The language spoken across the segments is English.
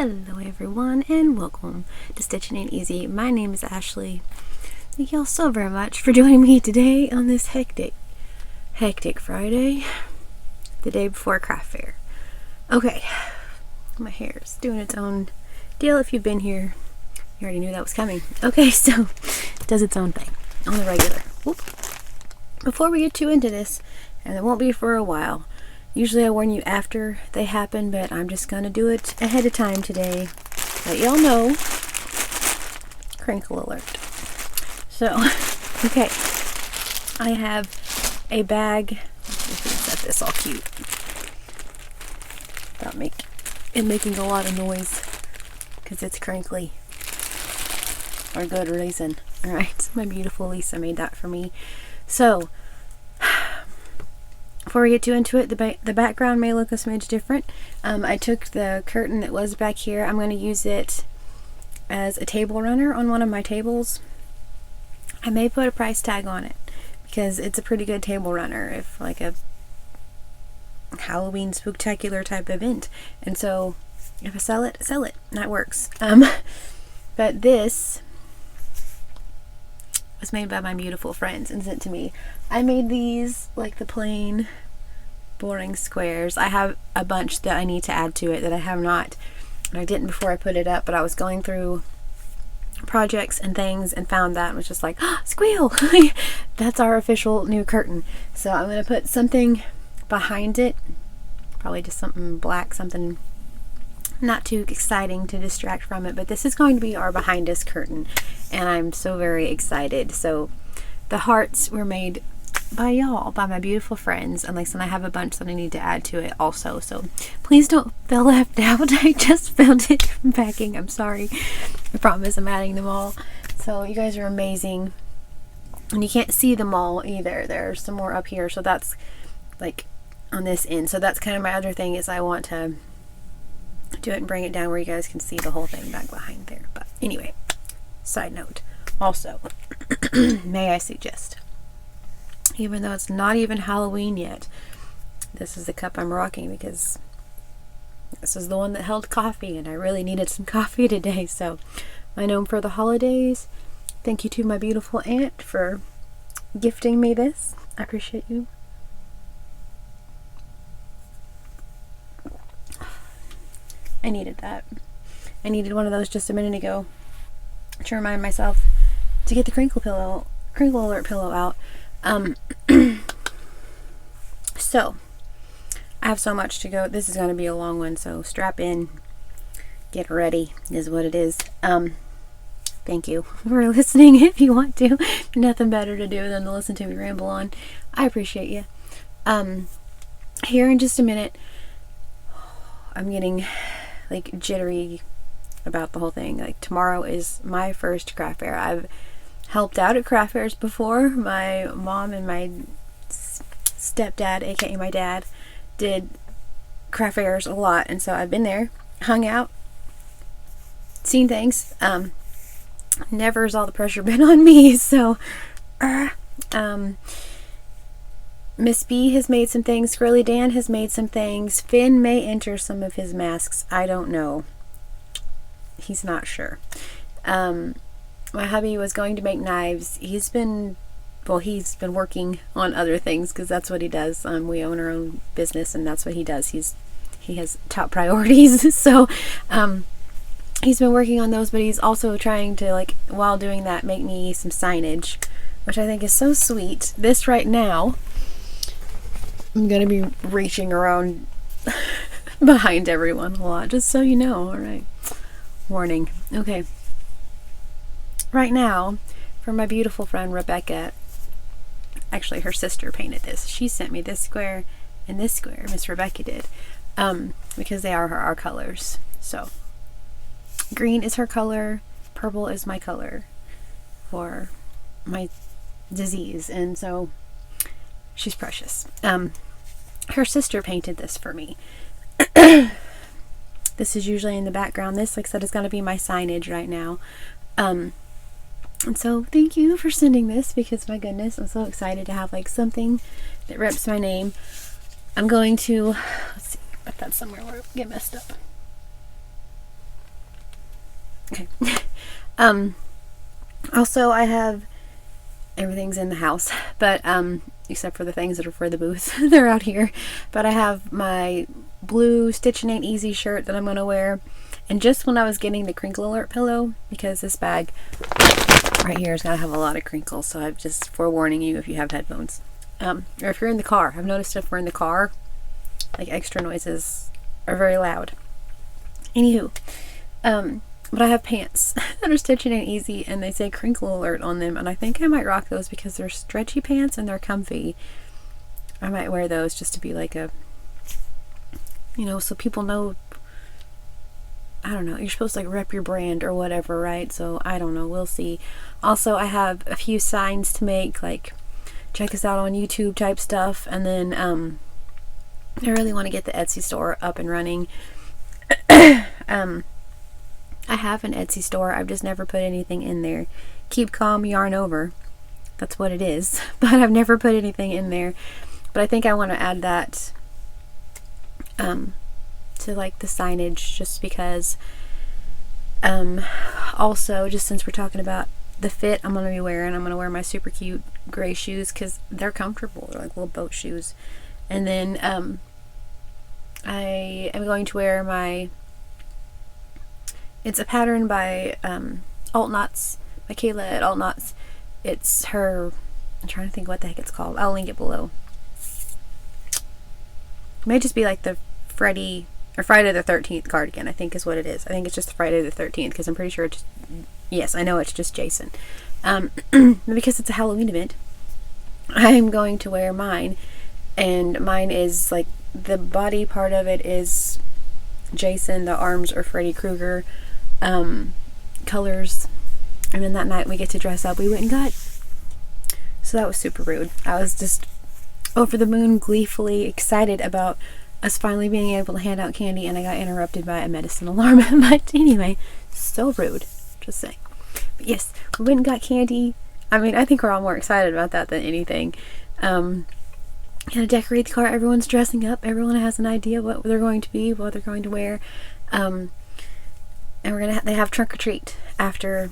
Hello everyone and welcome to Stitching Ain't Easy. My name is Ashley. Thank y'all so very much for joining me today on this hectic Friday, the day before craft fair. Okay, my hair's doing its own deal. If you've been here, you already knew that was coming. Okay, so it does its own thing on the regular. Whoop. Before we get too into this, and it won't be for a while, usually I warn you after they happen, but I'm just going to do it ahead of time today. Let y'all know. Crinkle alert. So, okay. I have a bag. Let's see if we can set this all cute without making a lot of noise because it's crinkly. For good reason. Alright, my beautiful Lisa made that for me. So, before we get too into it, the background may look a smidge different. I took the curtain that was back here. I'm going to use it as a table runner on one of my tables. I may put a price tag on it because it's a pretty good table runner if like a Halloween spooktacular type event. And so if I sell it, that works. But this was made by my beautiful friends and sent to me. I made these like the plain boring squares. I have a bunch that I need to add to it that I have not, and I didn't before I put it up, but I was going through projects and things and found that and was just like, oh, squeal! That's our official new curtain. So I'm going to put something behind it, probably just something black, something not too exciting to distract from it, but this is going to be our behind us curtain and I'm so very excited. So the hearts were made by y'all, by my beautiful friends, and I have a bunch that I need to add to it also, so please don't feel left out. I just found it packing. I'm sorry. I promise I'm adding them all. So you guys are amazing, and you can't see them all either. There's some more up here, so that's like on this end. So that's kind of my other thing, is I want to do it and bring it down where you guys can see the whole thing back behind there. But anyway, side note also, may I suggest, even though it's not even Halloween yet, this is the cup I'm rocking because this is the one that held coffee and I really needed some coffee today. So my gnome for the holidays. Thank you to my beautiful aunt for gifting me this. I appreciate you. I needed that. I needed one of those just a minute ago to remind myself to get the crinkle alert pillow out. So I have so much to go. This is going to be a long one, so strap in, get ready is what it is. Thank you for listening. If you want to, nothing better to do than to listen to me ramble on. I appreciate you. Here in just a minute, I'm getting like jittery about the whole thing. Like tomorrow is my first craft fair. I've helped out at craft fairs before. My mom and my stepdad, aka my dad, did craft fairs a lot, and so I've been there, hung out, seen things. Never has all the pressure been on me. So Miss B has made some things, Squirrely Dan has made some things, Finn may enter some of his masks, I don't know, he's not sure. My hubby was going to make knives. He's been working on other things because that's what he does. We own our own business and that's what he does. He has top priorities. So he's been working on those, but he's also trying to, like, while doing that, make me some signage, which I think is so sweet. This right now, I'm going to be reaching around behind everyone a lot, just so you know. Alright. Warning. Okay. Right now, for my beautiful friend Rebecca, actually her sister painted this. She sent me this square and this square, Miss Rebecca did, because they are our colors. So green is her color, purple is my color for my disease, and so she's precious. Her sister painted this for me. This is usually in the background. This, like I said, is going to be my signage right now. And so thank you for sending this, because my goodness, I'm so excited to have like something that reps my name. I'm going to, let's see, put that somewhere where it get messed up. Okay. Also I have everything's in the house, but except for the things that are for the booth. They're out here. But I have my blue Stitchin' Ain't Easy shirt that I'm going to wear. And just when I was getting the crinkle alert pillow, because this bag right here is going to have a lot of crinkles, so I'm just forewarning you if you have headphones. Or if you're in the car. I've noticed if we're in the car, like extra noises are very loud. Anywho, but I have pants that are Stitchin' Ain't Easy, and they say crinkle alert on them, and I think I might rock those because they're stretchy pants and they're comfy. I might wear those just to be like a, you know, so people know, I don't know, you're supposed to like rep your brand or whatever, right? So I don't know, we'll see. Also, I have a few signs to make, like check us out on YouTube type stuff, and then I really want to get the Etsy store up and running. I have an Etsy store, I've just never put anything in there. Keep Calm Yarn Over, that's what it is, but I've never put anything in there. But I think I want to add that to like the signage, just because also, just since we're talking about the fit I'm going to be wearing, I'm going to wear my super cute gray shoes because they're comfortable. They're like little boat shoes. And then I am going to wear my, it's a pattern by Alt Knots, by Kayla at Alt Knots. It's her, I'm trying to think what the heck it's called. I'll link it below. It may just be like the Friday the 13th cardigan, I think is what it is. I think it's just Friday the 13th because I'm pretty sure it's, yes, I know it's just Jason. Because it's a Halloween event, I'm going to wear mine, and mine is like the body part of it is Jason, the arms are Freddy Krueger colors, and then that night we get to dress up. We went and got, so that was super rude. I was just over the moon, gleefully excited about us finally being able to hand out candy, and I got interrupted by a medicine alarm. But anyway, so rude, just saying. But yes, we went and got candy. I mean, I think we're all more excited about that than anything. Gonna decorate the car. Everyone's dressing up. Everyone has an idea what they're going to be, what they're going to wear. And we're gonna they have trunk or treat after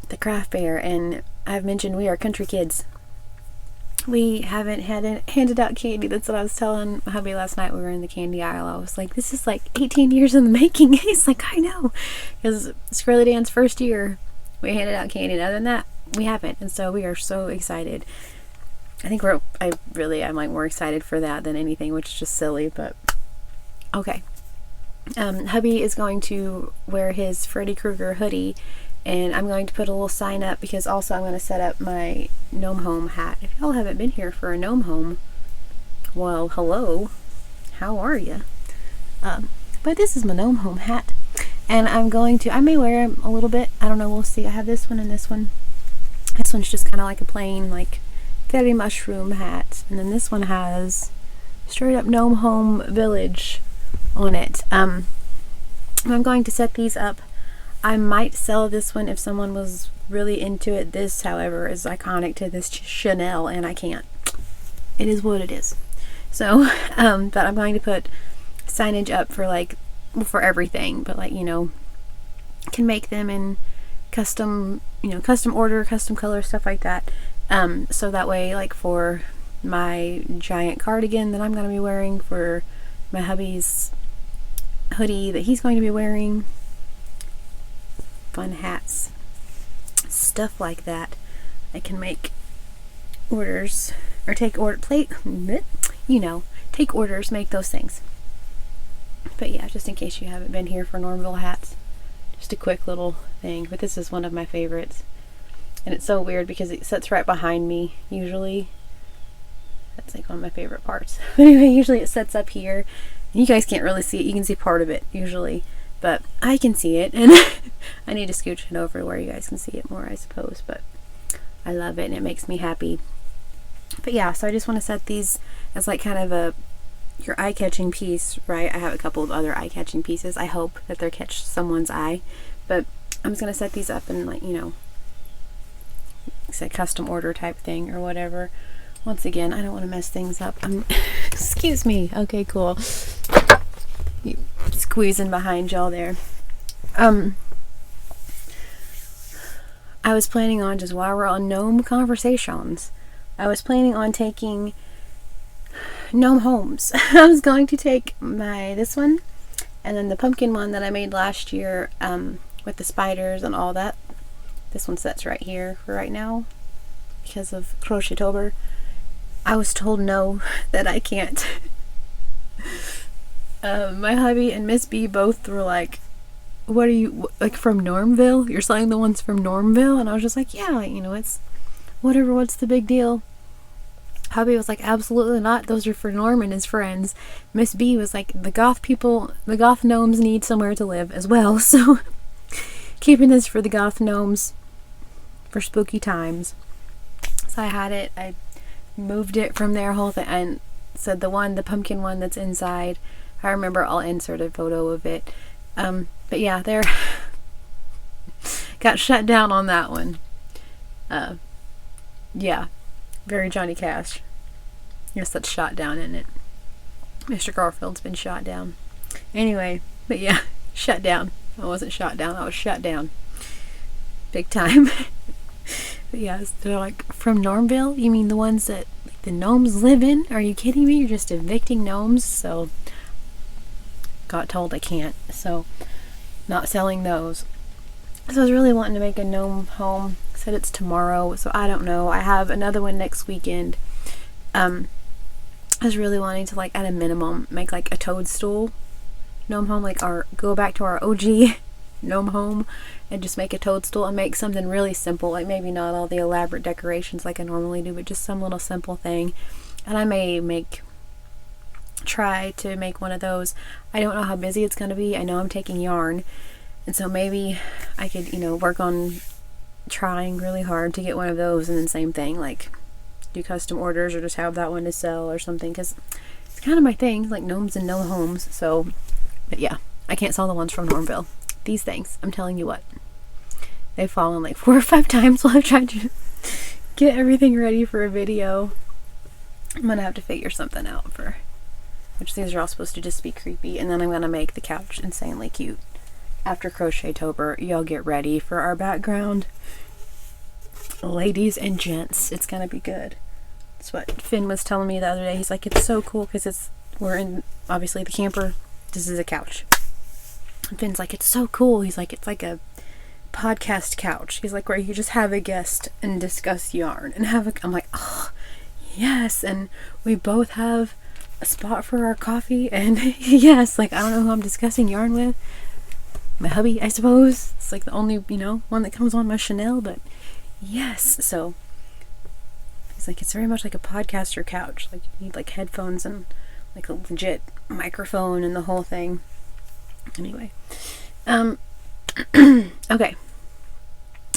the craft fair. And I've mentioned we are country kids. We haven't handed out candy. That's what I was telling my hubby last night. We were in the candy aisle. I was like, this is like 18 years in the making. He's like, I know. Because Scarlet Ann's first year, we handed out candy. And other than that, we haven't. And so we are so excited. I think I'm like more excited for that than anything, which is just silly, but okay. Hubby is going to wear his Freddy Krueger hoodie, and I'm going to put a little sign up because also I'm going to set up my Gnome Home hat. If y'all haven't been here for a Gnome Home, well, hello, how are you? But this is my Gnome Home hat, and I may wear him a little bit. I don't know, we'll see. I have this one and this one. This one's just kind of like a plain, like, fairy mushroom hat, and then this one has straight up Gnome Home Village on it. I'm going to set these up. I might sell this one if someone was really into it. This, however, is iconic to this Chanel, and I can't. It is what it is. So, but I'm going to put signage up for like, well, for everything, but like, you know, can make them in custom, you know, custom order, custom color, stuff like that. So that way, like for my giant cardigan that I'm going to be wearing, for my hubby's hoodie that he's going to be wearing, fun hats, stuff like that, I can make orders, or take orders, make those things. But yeah, just in case you haven't been here for Normville hats, just a quick little thing. But this is one of my favorites. And it's so weird because it sits right behind me, usually. That's like one of my favorite parts. But anyway, usually it sits up here. You guys can't really see it. You can see part of it, usually. But I can see it. And I need to scooch it over where you guys can see it more, I suppose. But I love it and it makes me happy. But yeah, so I just want to set these as like kind of your eye-catching piece, right? I have a couple of other eye-catching pieces. I hope that they'll catch someone's eye. But I'm just going to set these up and, like, you know, it's a custom order type thing or whatever. Once again, I don't want to mess things up. Excuse me. Okay, cool. Squeezing behind y'all there. I was planning on, just while we're on gnome conversations, I was planning on taking gnome homes. I was going to take this one, and then the pumpkin one that I made last year with the spiders and all that. This one sits right here for right now because of Crochettober. I was told no, that I can't. My hubby and Miss B both were like, what are you, like, from Normville? You're selling the ones from Normville? And I was just like, yeah, like, you know, it's whatever, what's the big deal? Hubby was like, absolutely not, those are for Norm and his friends. Miss B was like, the goth people, the goth gnomes need somewhere to live as well, so keeping this for the goth gnomes for spooky times. So I had it, I moved it from their whole thing, and said the pumpkin one that's inside, I remember I'll insert a photo of it. But yeah, they're got shut down on that one. Yeah, very Johnny Cash. Yes, that's shot down, isn't it? Mr. Garfield's been shot down. Anyway, but yeah, shut down. I wasn't shot down, I was shut down. Big time. But yeah, they're like, from Normville? You mean the ones that like, the gnomes live in? Are you kidding me? You're just evicting gnomes? So, got told I can't. So, not selling those. So I was really wanting to make a gnome home. Said it's tomorrow, so I don't know. I have another one next weekend. I was really wanting to, like, at a minimum, make like a toadstool gnome home, like go back to our OG gnome home and just make a toadstool and make something really simple, like maybe not all the elaborate decorations like I normally do, but just some little simple thing. And I may try to make one of those. I don't know how busy it's going to be. I know I'm taking yarn, and so maybe I could, you know, work on trying really hard to get one of those, and then same thing, like do custom orders or just have that one to sell or something, because it's kind of my thing, like gnomes and gnome homes. So, but yeah, I can't sell the ones from Normville. These things, I'm telling you what, they've fallen like 4 or 5 times while I've tried to get everything ready for a video. I'm gonna have to figure something out for which these are all supposed to just be creepy, and then I'm gonna make the couch insanely cute. After Crochettober, y'all get ready for our background. Ladies and gents, it's gonna be good. That's what Finn was telling me the other day. He's like, it's so cool because we're in, obviously, the camper. This is a couch. And Finn's like, it's so cool. He's like, it's like a podcast couch. He's like, where you just have a guest and discuss yarn and I'm like, oh, yes. And we both have a spot for our coffee, and yes, like, I don't know who I'm discussing yarn with. My hubby, I suppose. It's like the only, you know, one that comes on my Chanel, but yes. So he's like, it's very much like a podcaster couch. Like, you need like headphones and like a legit microphone and the whole thing. Anyway, okay,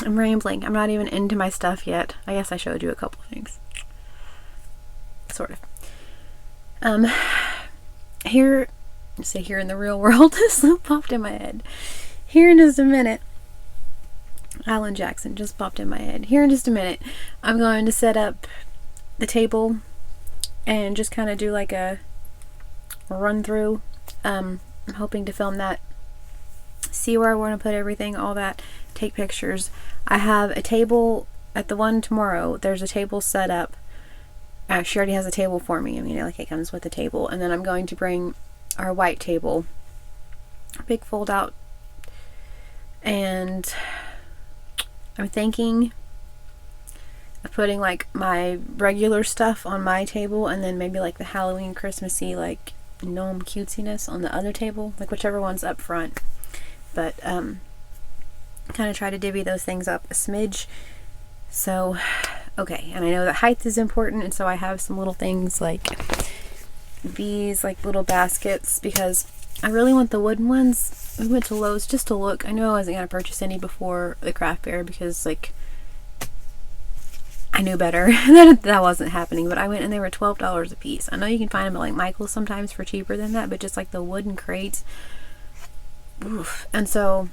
I'm rambling. I'm not even into my stuff yet. I guess I showed you a couple things, sort of. Here in the real world, this popped in my head. Here in just a minute, Alan Jackson just popped in my head. Here in just a minute, I'm going to set up the table and just kind of do like a run through. I'm hoping to film that, see where I want to put everything, all that, take pictures. I have a table at the one tomorrow. There's a table set up. She already has a table for me. I mean, like, it comes with a table. And then I'm going to bring our white table, big fold out, and I'm thinking of putting like my regular stuff on my table, and then maybe like the Halloween Christmassy like gnome cutesiness on the other table, like whichever one's up front. But kind of try to divvy those things up a smidge. So okay, and I know that height is important, and so I have some little things like these, like little baskets, because I really want the wooden ones. We went to Lowe's just to look. I knew I wasn't going to purchase any before the craft fair because, like, I knew better that wasn't happening, but I went and they were $12 a piece. I know you can find them at like Michael's sometimes for cheaper than that, but just like the wooden crates, oof. And so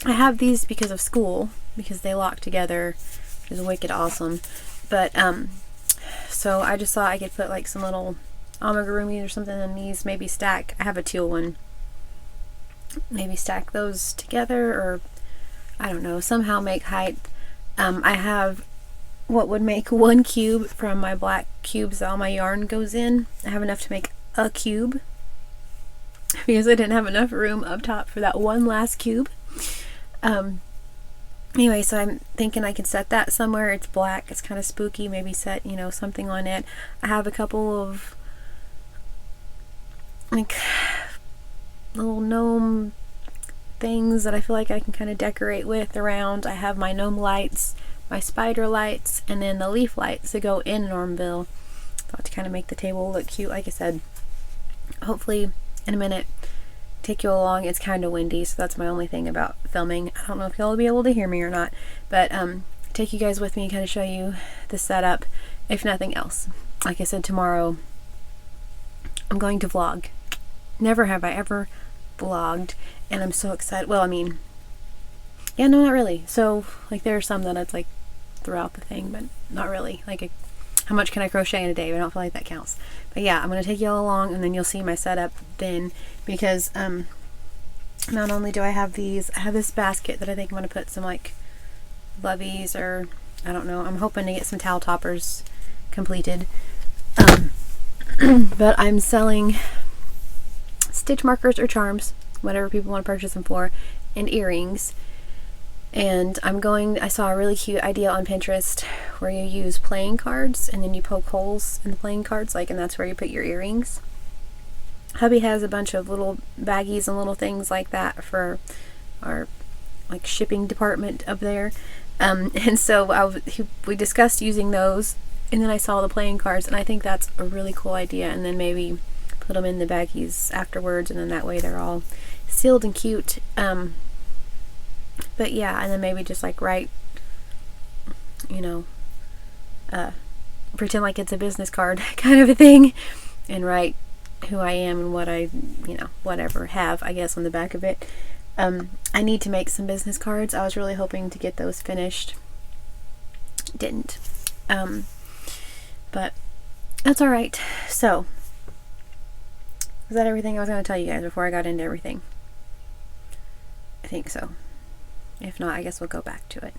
I have these because of school, because they lock together, which is wicked awesome. But so I just thought I could put like some little amigurumis or something in these, maybe stack. I have a teal one. Maybe stack those together, or I don't know, somehow make height. I have what would make 1 cube from my black cubes that all my yarn goes in. I have enough to make a cube because I didn't have enough room up top for that one last cube. Anyway, so I'm thinking I can set that somewhere. It's black, it's kind of spooky, maybe set, you know, something on it. I have a couple of like little gnome things that I feel like I can kind of decorate with around. I have my gnome lights, my spider lights, and then the leaf lights that go in Normville. Thought to kind of make the table look cute. Like I said, hopefully in a minute take you along. It's kind of windy, so that's my only thing about filming. I don't know if y'all will be able to hear me or not, but take you guys with me, kind of show you the setup, if nothing else. Like I said, tomorrow I'm going to vlog. Never have I ever vlogged, and I'm so excited. Well, I mean, yeah, no, not really. So like there are some that it's like throughout the thing, but not really. Like how much can I crochet in a day? I don't feel like that counts. But yeah, I'm going to take y'all along, and then you'll see my setup then, because not only do I have these, I have this basket that I think I'm going to put some like loveys, or I don't know, I'm hoping to get some towel toppers completed. But I'm selling stitch markers or charms, whatever people want to purchase them for, and earrings. And I saw a really cute idea on Pinterest where you use playing cards and then you poke holes in the playing cards, like, and that's where you put your earrings. Hubby has a bunch of little baggies and little things like that for our like shipping department up there. And so we discussed using those, and then I saw the playing cards, and I think that's a really cool idea. And then maybe put them in the baggies afterwards, and then that way they're all sealed and cute. But yeah, and then maybe just like write, you know, pretend like it's a business card kind of a thing, and write who I am and what I, you know, whatever have, I guess, on the back of it. I need to make some business cards. I was really hoping to get those finished. Didn't. But that's alright. So, is that everything I was going to tell you guys before I got into everything? I think so. If not, I guess we'll go back to it.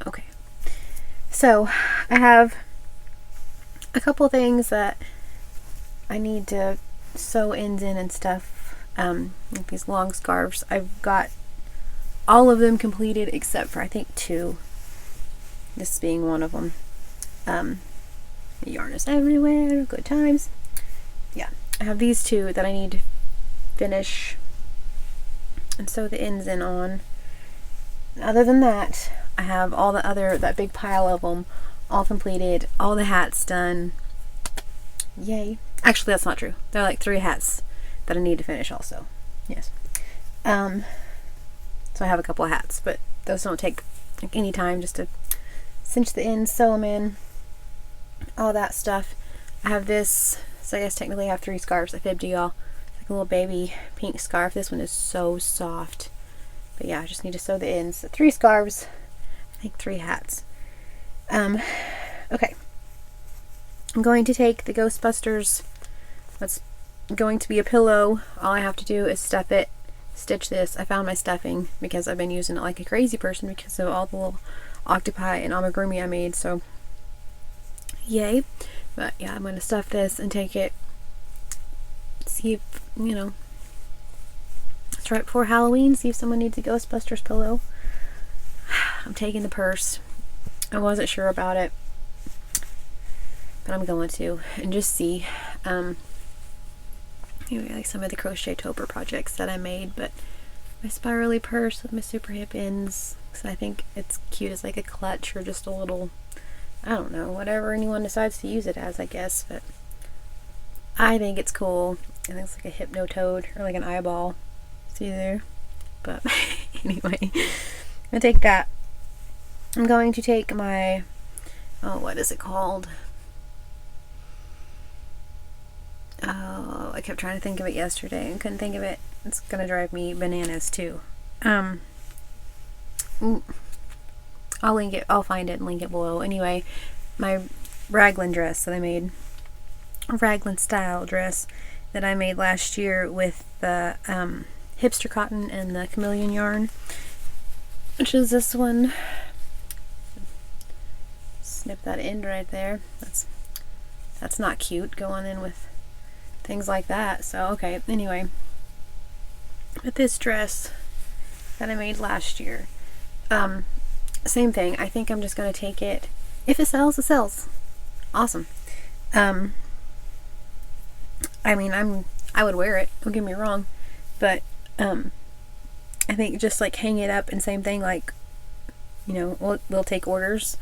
Okay. So, I have a couple things that I need to sew ends in and stuff. Like these long scarves. I've got all of them completed except for I think 2. This being one of them. The yarn is everywhere. Good times. Yeah. I have these 2 that I need to finish and sew the ends in on. Other than that, I have all the that big pile of them all completed, all the hats done. Yay. Actually, that's not true. There are like 3 hats that I need to finish also. Yes. So I have a couple of hats, but those don't take like any time, just to cinch the ends, sew them in, all that stuff. I have this, so I guess technically I have 3 scarves. I fibbed to y'all. A little baby pink scarf. This one is so soft. But yeah, I just need to sew the ends. So 3 scarves, I think 3 hats. Okay. I'm going to take the Ghostbusters, what's going to be a pillow. All I have to do is stuff it, stitch this. I found my stuffing because I've been using it like a crazy person because of all the little octopi and amigurumi I made, so yay. But yeah, I'm going to stuff this and take it, see if, you know, it's right before Halloween, see if someone needs a Ghostbusters pillow. I'm taking the purse. I wasn't sure about it, but I'm going to, and just see. Anyway, like some of the crochet topper projects that I made, but my spirally purse with my super hip ends, because I think it's cute as like a clutch or just a little, I don't know, whatever anyone decides to use it as, I guess, but I think it's cool. I think it's like a hypno-toad or like an eyeball. See there? But anyway, I'm gonna take that. I'm going to take my, oh, what is it called? Oh, I kept trying to think of it yesterday and couldn't think of it. It's gonna drive me bananas too. I'll link it. I'll find it and link it below. Anyway, my raglan dress that I made, a raglan style dress that I made last year with the hipster cotton and the chameleon yarn. which is this one. Snip that end right there. That's not cute going in with things like that. So okay, anyway, with this dress that I made last year, same thing. I think I'm just gonna take it. If it sells, it sells. Awesome. I mean, I would wear it, don't get me wrong, but I think just like hang it up, and same thing, like, you know, we'll take orders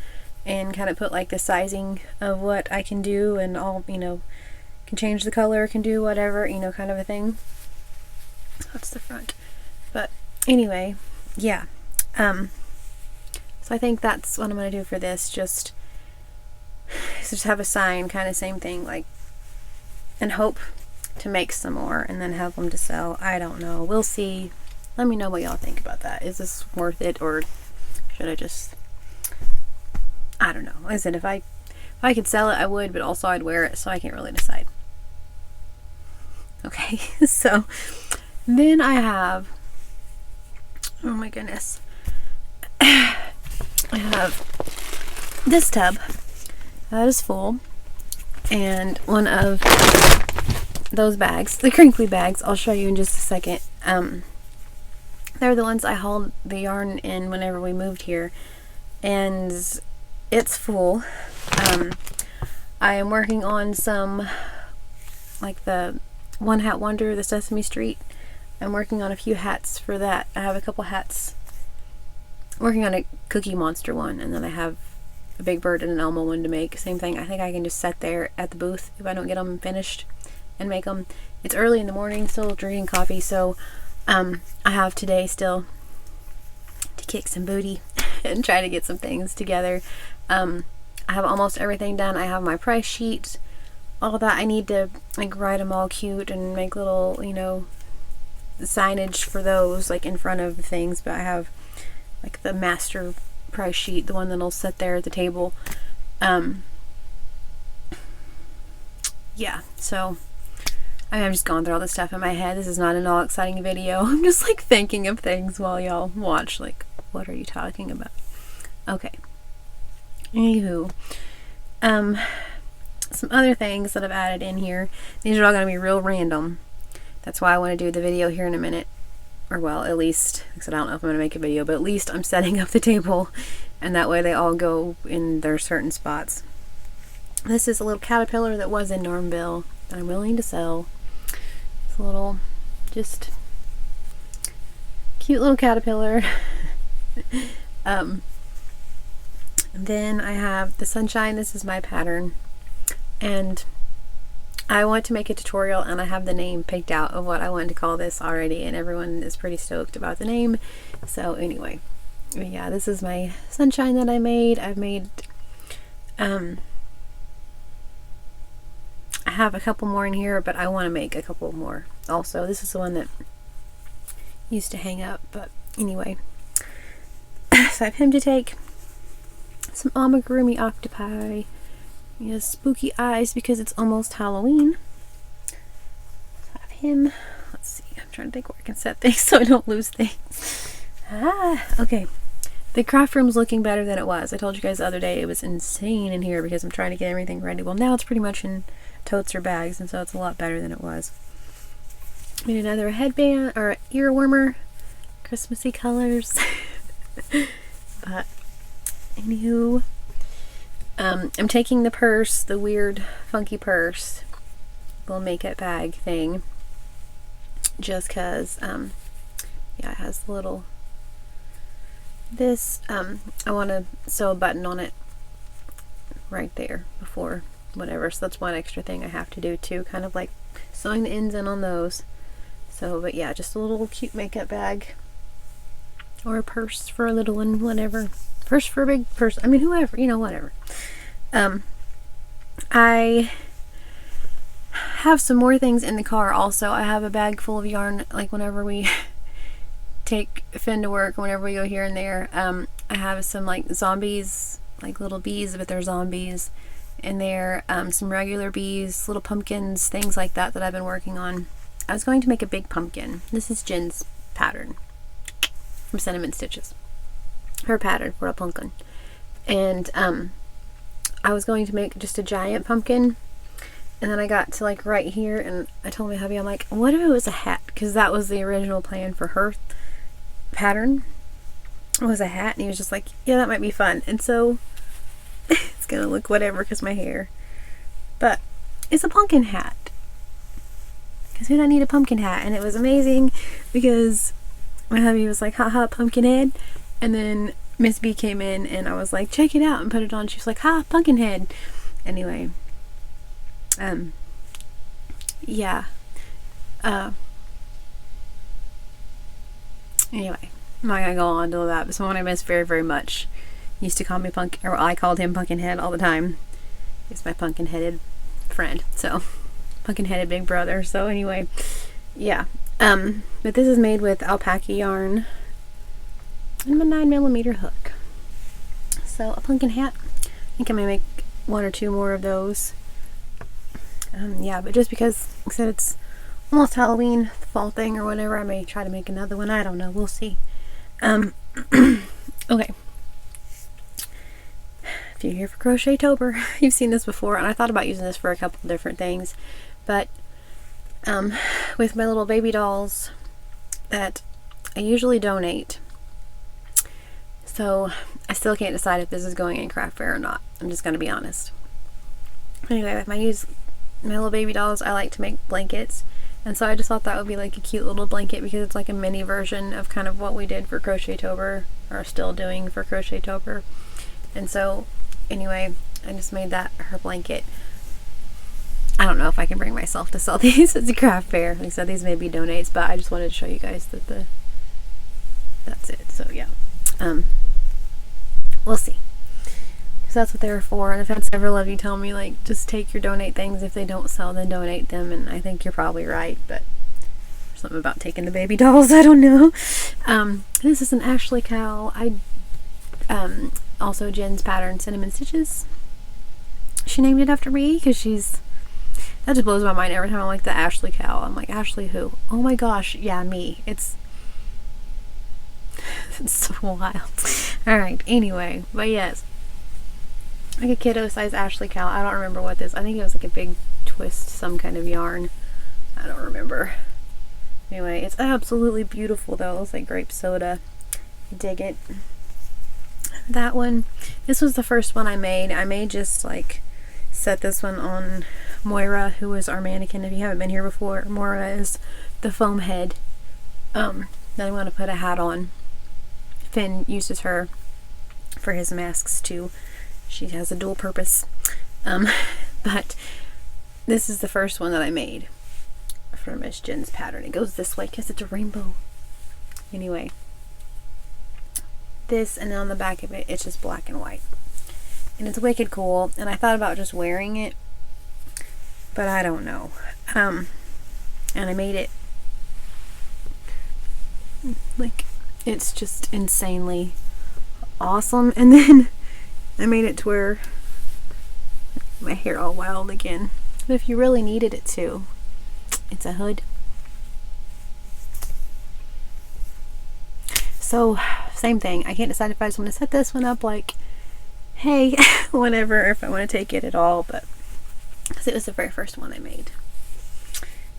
and kind of put like the sizing of what I can do, and all, you know, can change the color, can do whatever, you know, kind of a thing. That's the front. But anyway, yeah. So I think that's what I'm gonna do for this. Just have a sign, kind of same thing, like, and hope to make some more and then have them to sell. I don't know. We'll see. Let me know what y'all think about that. Is this worth it, or should I just, I don't know. Like I said, if I could sell it, I would, but also I'd wear it, so I can't really decide. Okay, so then I have, oh my goodness, I have this tub that is full, and one of those bags, the crinkly bags, I'll show you in just a second. They're the ones I hauled the yarn in whenever we moved here, and it's full. I am working on some, like the One Hat Wonder, the Sesame Street. I'm working on a few hats for that. I have a couple hats. I'm working on a Cookie Monster one, and then I have a Big Bird and an Elmo one to make. Same thing. I think I can just sit there at the booth if I don't get them finished and make them. It's early in the morning, still drinking coffee, so I have today still to kick some booty and try to get some things together. I have almost everything done. I have my price sheet, all that. I need to like write them all cute and make little, you know, signage for those, like in front of the things. But I have like the master price sheet, the one that'll sit there at the table. Yeah, so I'm just going through all this stuff in my head. This is not an all exciting video. I'm just like thinking of things while y'all watch, like, what are you talking about? Okay. Anywho, some other things that I've added in here. These are all going to be real random. That's why I want to do the video here in a minute. Or, well, at least, because I don't know if I'm going to make a video, but at least I'm setting up the table, and that way they all go in their certain spots. This is a little caterpillar that was in Normville that I'm willing to sell. It's a little, just cute little caterpillar. Then I have the sunshine. This is my pattern, and I want to make a tutorial, and I have the name picked out of what I want to call this already, and everyone is pretty stoked about the name. So anyway, yeah, this is my sunshine that I made. I've made I have a couple more in here, but I want to make a couple more also. This is the one that used to hang up, but anyway. So I have him to take, some amigurumi octopi. He has spooky eyes because it's almost Halloween. So I have him. Let's see, I'm trying to think where I can set things so I don't lose things. Okay. The craft room's looking better than it was. I told you guys the other day it was insane in here because I'm trying to get everything ready. Well, now it's pretty much in totes or bags, and so it's a lot better than it was. Made another headband, or ear warmer. Christmassy colors. But anywho, I'm taking the purse, the weird funky purse, little makeup bag thing, just cause yeah, it has the little this, I want to sew a button on it right there before whatever, so that's one extra thing I have to do too, kind of like sewing the ends in on those. So, but yeah, just a little cute makeup bag, or a purse for a little one, whatever. Purse for a big purse, I mean, whoever, you know, whatever. I have some more things in the car also. I have a bag full of yarn, like whenever we take Finn to work, whenever we go here and there. I have some like zombies, like little bees, but they're zombies in there. Some regular bees, little pumpkins, things like that that I've been working on. I was going to make a big pumpkin. This is Jen's pattern from Cinnamon Stitches. her pattern for a pumpkin. And I was going to make just a giant pumpkin, and then I got to like right here, and I told my hubby, I'm like, what if it was a hat? Because that was the original plan for her pattern. It was a hat, and he was just like, yeah, that might be fun. And so it's gonna look whatever because my hair, but it's a pumpkin hat. Because who doesn't need a pumpkin hat? And it was amazing because my hubby was like, haha, pumpkin head. And then Miss B came in, and I was like, check it out, and put it on. She was like, ha, pumpkin head. Anyway, yeah. Anyway, I'm not gonna go on to that, but someone I miss very, very much used to call me Pumpkin, or I called him Pumpkinhead all the time. He's my pumpkin-headed friend, so pumpkin-headed big brother. So anyway, yeah. But this is made with alpaca yarn and my 9mm hook. So a pumpkin hat. I think I may make one or two more of those. Yeah, but just because like I said it's almost Halloween, fall thing or whatever, I may try to make another one. I don't know. We'll see. Okay. If you're here for Crochet-tober, you've seen this before, and I thought about using this for a couple of different things, but with my little baby dolls that I usually donate, so I still can't decide if this is going in craft fair or not. I'm just going to be honest. Anyway, if I use my little baby dolls, I like to make blankets, and so I just thought that would be like a cute little blanket because it's like a mini version of kind of what we did for Crochet-tober, or still doing for Crochet-tober. And so anyway, I just made that her blanket. I don't know if I can bring myself to sell these at the craft fair. Like I said, these may be donates, but I just wanted to show you guys that that's it. So yeah, we'll see. Because that's what they were for. And I've had several of you tell me, like, just take your donate things. If they don't sell, then donate them. And I think you're probably right, but there's something about taking the baby dolls, I don't know. This is an Ashley cowl. Also Jen's pattern, Cinnamon Stitches. She named it after me because that just blows my mind every time I'm like, the Ashley cowl. I'm like, Ashley who? Oh my gosh, yeah, me. It's so wild. Alright, anyway, but yes. Like a kiddo size Ashley cowl. I don't remember what this, I think it was like a big twist, some kind of yarn. I don't remember. Anyway, it's absolutely beautiful though. It looks like grape soda. I dig it. That one, this was the first one I made. I may just like set this one on Moira, who is our mannequin. If you haven't been here before, Moira is the foam head that I'm going to put a hat on. Finn uses her for his masks too. She has a dual purpose. But this is the first one that I made for Miss Jen's pattern. It goes this way because it's a rainbow. Anyway, this, and then on the back of it, it's just black and white. And it's wicked cool, and I thought about just wearing it, but I don't know. And I made it, like, it's just insanely awesome. And then I made it to where my hair all wild again. But if you really needed it to, it's a hood. So, same thing. I can't decide if I just want to set this one up like, hey, whatever, or if I want to take it at all, but because it was the very first one I made.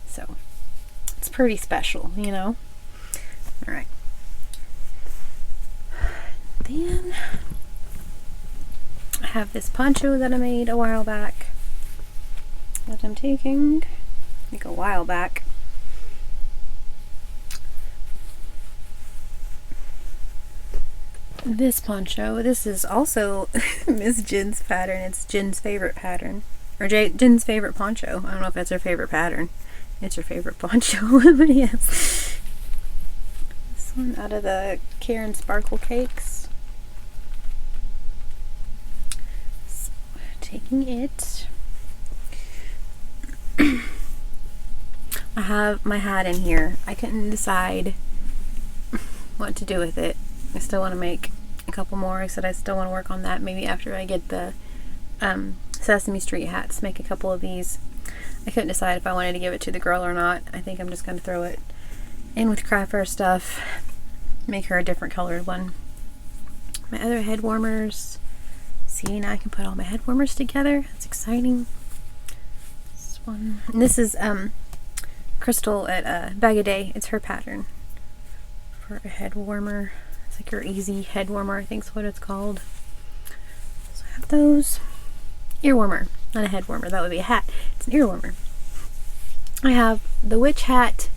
So, it's pretty special, you know? Alright. Then, I have this poncho that I made a while back that I'm taking, like a while back. This poncho, this is also Miss Jen's pattern. It's Jen's favorite pattern, or Jen's favorite poncho. I don't know if that's her favorite pattern. It's her favorite poncho, but yes. This one out of the Karen Sparkle Cakes. So, taking it. I have my hat in here. I couldn't decide what to do with it. I still want to make a couple more. I said I still want to work on that. Maybe after I get the Sesame Street hats, make a couple of these. I couldn't decide if I wanted to give it to the girl or not. I think I'm just going to throw it in with craft fair stuff, make her a different colored one. my other head warmers. See, now I can put all my head warmers together. That's exciting. This one. And this is Crystal at Bag a Day. It's her pattern for a head warmer. It's like her easy head warmer, I think is what it's called. So I have those. Ear warmer, not a head warmer. That would be a hat. It's an ear warmer. I have the witch hat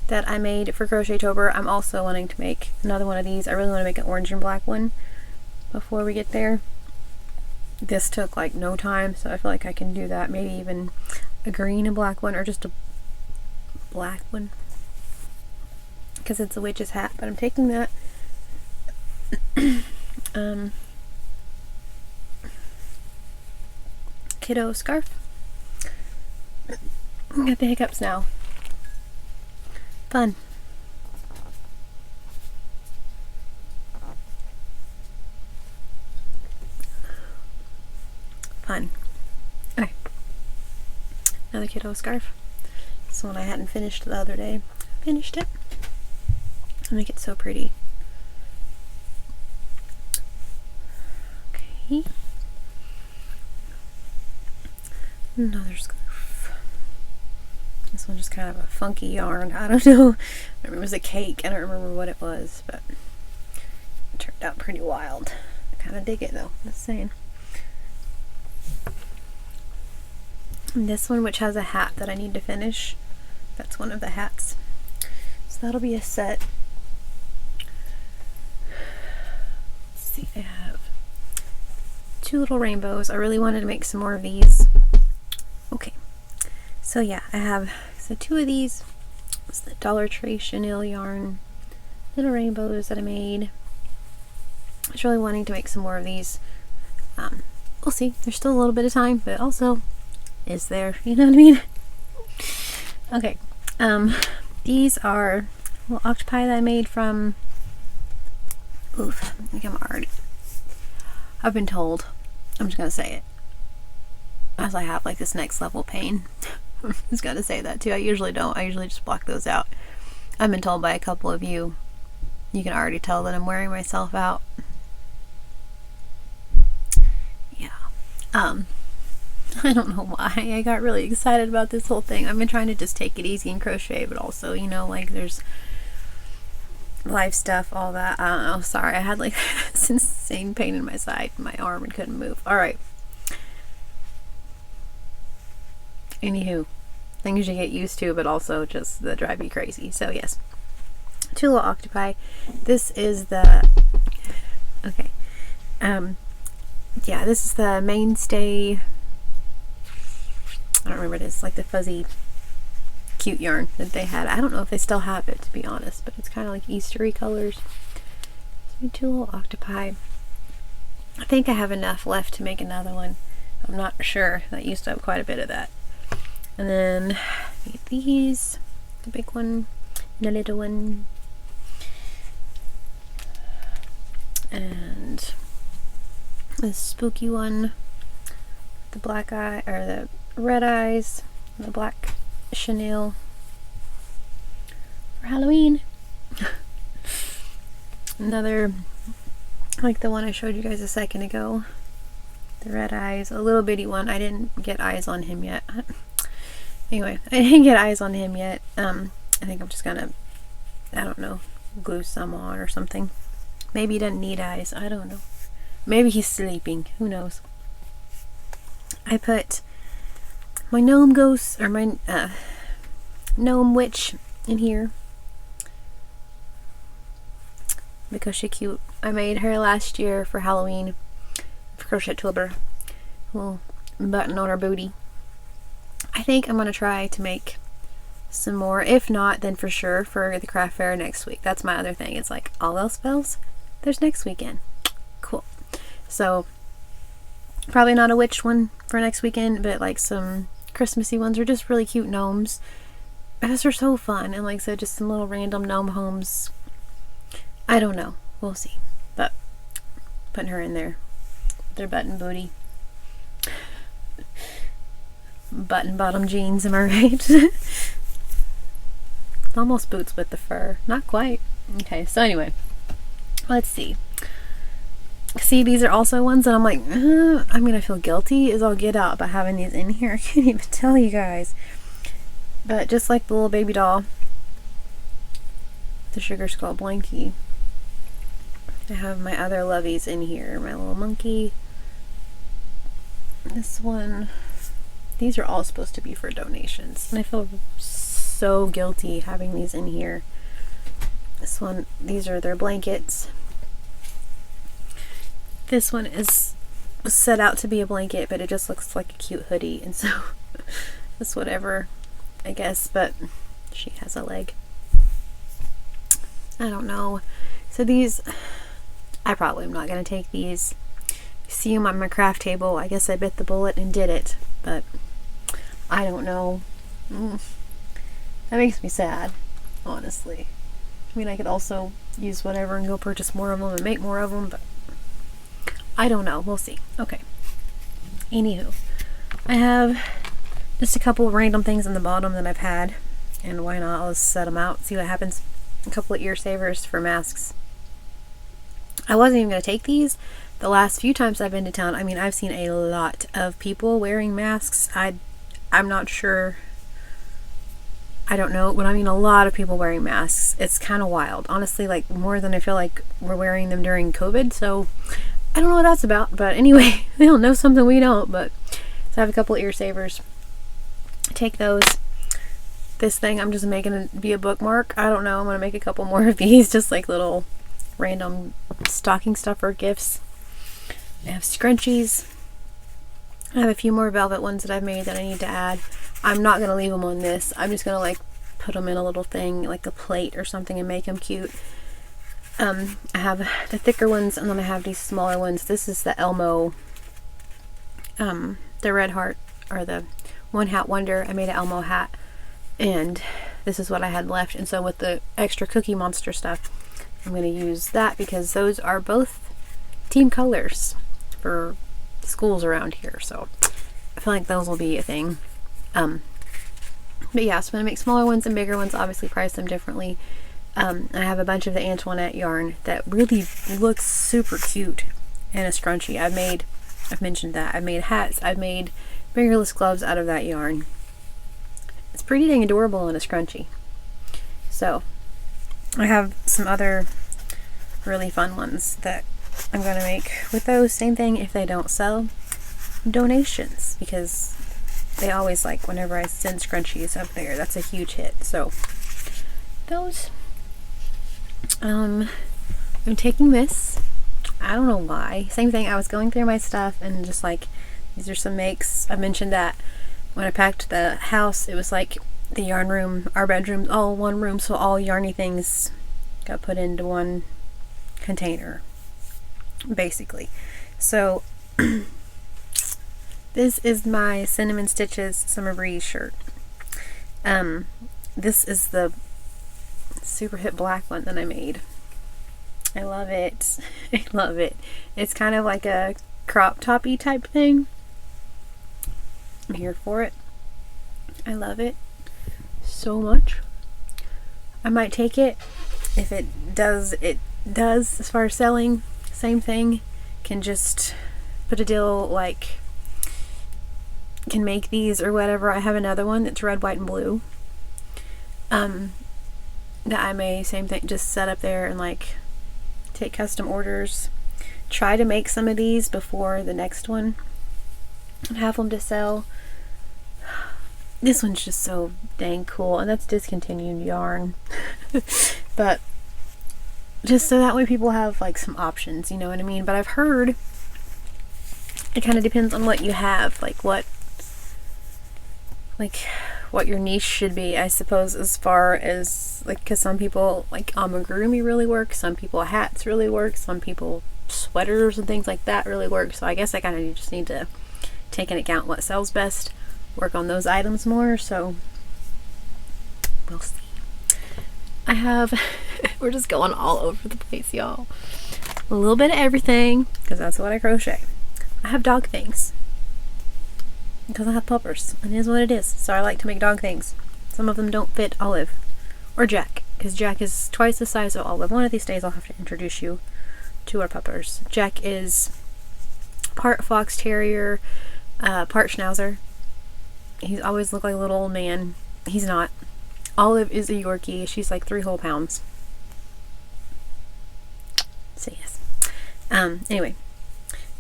that I made for Crochet-tober. I'm also wanting to make another one of these. I really want to make an orange and black one before we get there. This took like no time, so I feel like I can do that. Maybe even a green and black one, or just a black one, because it's a witch's hat. But I'm taking that. Kiddo scarf. I got the hiccups now. Fun. Fun. Okay. Another kiddo scarf. This one I hadn't finished the other day. Finished it. I make it so pretty. Okay. Another scarf. This one just kind of a funky yarn. I don't know. I remember it was a cake. I don't remember what it was, but it turned out pretty wild. I kind of dig it though. Just saying. And this one, which has a hat that I need to finish. That's one of the hats. So that'll be a set. Let's see, I have 2 little rainbows. I really wanted to make some more of these. Okay. So yeah, I have 2 of these. It's the Dollar Tree chenille yarn. Little rainbows that I made. I was really wanting to make some more of these. We'll see. There's still a little bit of time, but also is there, you know what I mean? Okay, these are little octopi that I made from, oof, I think I've been told, I'm just gonna say it, as I have like this next level pain. I'm just gonna say that too. I usually don't. I usually just block those out. I've been told by a couple of you, you can already tell that I'm wearing myself out. Yeah. I don't know why I got really excited about this whole thing. I've been trying to just take it easy and crochet, but also, you know, like there's life stuff, all that. I don't know. Sorry, I had like this insane pain in my side, my arm, and couldn't move. All right. Anywho, things you get used to, but also just that drive you crazy. So yes, 2 little octopi. This is the, okay. Yeah, this is the Mainstay. I don't remember what it is, like the fuzzy cute yarn that they had. I don't know if they still have it, to be honest, but it's kind of like Eastery colors. So 2 little octopi. I think I have enough left to make another one. I'm not sure. That used up quite a bit of that. And then these, the big one and the little one. And the spooky one, the black eye, or the red eyes, the black chenille for Halloween. Another, like the one I showed you guys a second ago, the red eyes, a little bitty one. I didn't get eyes on him yet. Anyway, I didn't get eyes on him yet. I think I'm just gonna, I don't know, glue some on or something. Maybe he doesn't need eyes. I don't know. Maybe he's sleeping. Who knows? I put my gnome ghost, or my gnome witch in here because she's cute. I made her last year for Halloween for Crochet-tober. Little button on her booty. I think I'm going to try to make some more. If not, then for sure for the craft fair next week. That's my other thing. It's like all else fails, there's next weekend. Cool. So probably not a witch one for next weekend, but like some Christmassy ones are just really cute gnomes. Those are so fun. And like so, just some little random gnome homes. I don't know. We'll see. But putting her in there. Their button booty. Button bottom jeans, am I right? Almost boots with the fur. Not quite. Okay, so anyway. Let's see. See, these are also ones that I'm like, I'm gonna feel guilty as all get out about having these in here. I can't even tell you guys. But just like the little baby doll, the Sugar Skull blankie, I have my other loveys in here. My little monkey. This one. These are all supposed to be for donations. And I feel so guilty having these in here. This one, these are their blankets. This one is set out to be a blanket, but it just looks like a cute hoodie. And so, it's whatever, I guess. But she has a leg. I don't know. So these, I probably am not going to take these. See them on my craft table. I guess I bit the bullet and did it. But I don't know. That makes me sad, honestly. I mean, I could also use whatever and go purchase more of them and make more of them, but I don't know. We'll see. Okay. Anywho, I have just a couple of random things in the bottom that I've had, and why not? I'll just set them out, see what happens. A couple of ear savers for masks. I wasn't even going to take these the last few times I've been to town. I mean, I've seen a lot of people wearing masks. I'm not sure. I don't know, but I mean a lot of people wearing masks. It's kind of wild. Honestly, like more than I feel like we're wearing them during COVID. So I don't know what that's about. But anyway, they'll know something we don't. But so I have a couple of ear savers. Take those. This thing I'm just making it be a bookmark. I don't know. I'm going to make a couple more of these. Just like little random stocking stuffer gifts. I have scrunchies. I have a few more velvet ones that I've made that I need to add. I'm not going to leave them on this. I'm just going to like put them in a little thing, like a plate or something, and make them cute. I have the thicker ones, and then I have these smaller ones. This is the Elmo, the Red Heart, or the One Hat Wonder. I made an Elmo hat, and this is what I had left. And so with the extra Cookie Monster stuff, I'm going to use that because those are both team colors for schools around here. So I feel like those will be a thing. But yeah, so I'm going to make smaller ones and bigger ones, obviously price them differently. I have a bunch of the Antoinette yarn that really looks super cute in a scrunchie. I've mentioned that. I've made hats. I've made fingerless gloves out of that yarn. It's pretty dang adorable in a scrunchie. So I have some other really fun ones that I'm going to make with those. Same thing if they don't sell. Donations, because they always like whenever I send scrunchies up there. That's a huge hit. So those. I'm taking this. I don't know why. Same thing. I was going through my stuff and just like, these are some makes. I mentioned that when I packed the house, it was like the yarn room, our bedrooms, all one room. So all yarny things got put into one container, basically. So this is my Cinnamon Stitches Summer Breeze shirt. This is the super hip black one that I made. I love it. I love it. It's kind of like a crop toppy type thing. I'm here for it. I love it so much. I might take it if it does as far as selling. Same thing. Can just put a deal like can make these or whatever. I have another one that's red, white, and blue. That I may, same thing, just set up there and like take custom orders. Try to make some of these before the next one and have them to sell. This one's just so dang cool, and that's discontinued yarn. But just so that way people have like some options, you know what I mean? But I've heard it kind of depends on what you have, like what your niche should be, I suppose, as far as like, because some people like amigurumi really work, some people hats really work, some people sweaters and things like that really work. So I guess I kind of just need to take into account what sells best, work on those items more. So we'll see. I have we're just going all over the place, y'all. A little bit of everything, because that's what I crochet. I have dog things because I have puppers, and it is what it is. So I like to make dog things. Some of them don't fit Olive or Jack, because Jack is twice the size of Olive. One of these days I'll have to introduce you to our puppers. Jack is part fox terrier, part schnauzer. He's always looked like a little old man. He's not. Olive is a Yorkie. She's like 3 whole pounds. So yes. Anyway,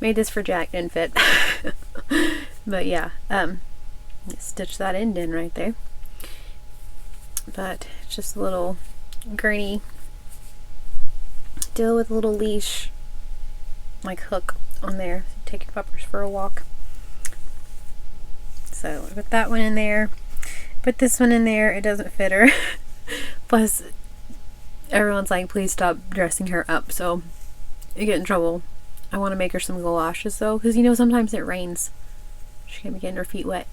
made this for Jack, didn't fit. But yeah, stitch that end in right there. But it's just a little gurney deal with a little leash, like hook on there. Take your puppers for a walk. So put that one in there. Put this one in there. It doesn't fit her. Plus, everyone's like, please stop dressing her up. So you get in trouble. I want to make her some galoshes though, because you know sometimes it rains. She can be getting her feet wet.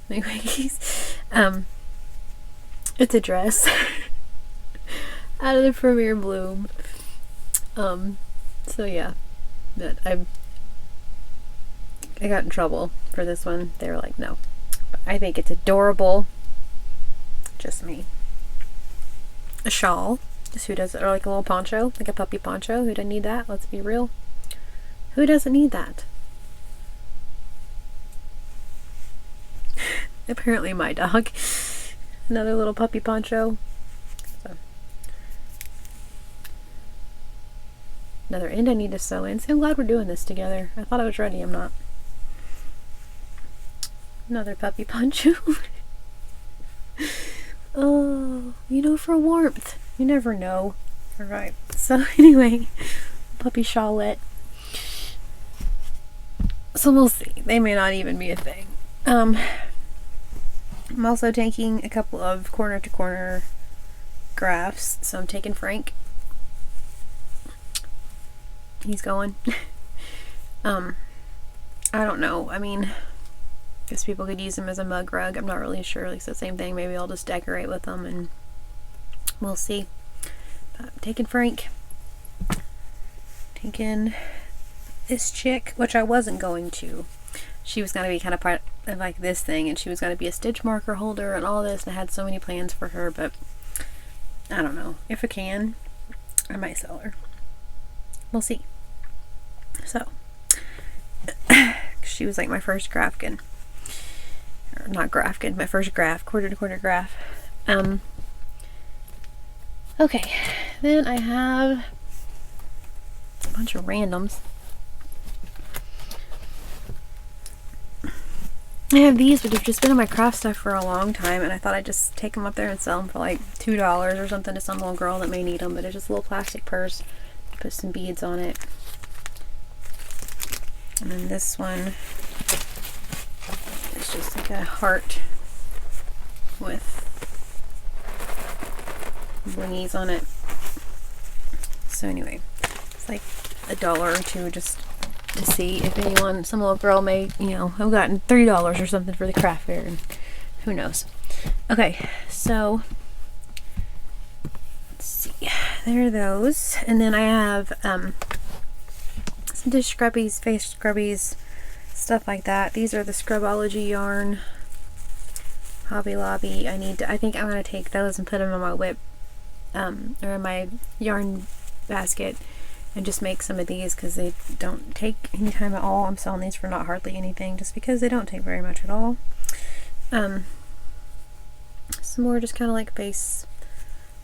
Anyways, it's a dress out of the Premier Bloom. So yeah, but I got in trouble for this one. They were like, no. But I think it's adorable. Just me. A shawl. Just who does it? Or like a little poncho, like a puppy poncho. Who doesn't need that? Let's be real. Who doesn't need that? Apparently my dog. Another little puppy poncho. So. Another end I need to sew in. So I'm glad we're doing this together. I thought I was ready. I'm not. Another puppy poncho. Oh, you know, for warmth. You never know. Alright. So anyway, puppy shawlette. So we'll see. They may not even be a thing. I'm also taking a couple of corner to corner graphs. So I'm taking Frank. He's going. I don't know. I mean, guess people could use them as a mug rug. I'm not really sure. Like it's the same thing. Maybe I'll just decorate with them and we'll see. But I'm taking Frank. Taking this chick, which I wasn't going to. She was going to be kind of part of like this thing, and she was going to be a stitch marker holder and all this, and I had so many plans for her, but I don't know. If I can, I might sell her. We'll see. So, she was like my first grafkin. Or not grafkin, my first graph, quarter to quarter graph. Okay, then I have a bunch of randoms. I have these, but they've just been in my craft stuff for a long time, and I thought I'd just take them up there and sell them for like $2 or something to some little girl that may need them. But it's just a little plastic purse. Put some beads on it. And then this one is just like a heart with blingies on it. So anyway, it's like $1 or $2 just to see if anyone, some little girl may, you know, have gotten $3 or something for the craft fair, and who knows. Okay, so let's see. There are those, and then I have some dish scrubbies, face scrubbies, stuff like that. These are the Scrubology yarn. Hobby Lobby. I think I'm gonna take those and put them on my whip, or in my yarn basket, and just make some of these because they don't take any time at all. I'm selling these for not hardly anything just because they don't take very much at all. Some more just kind of like face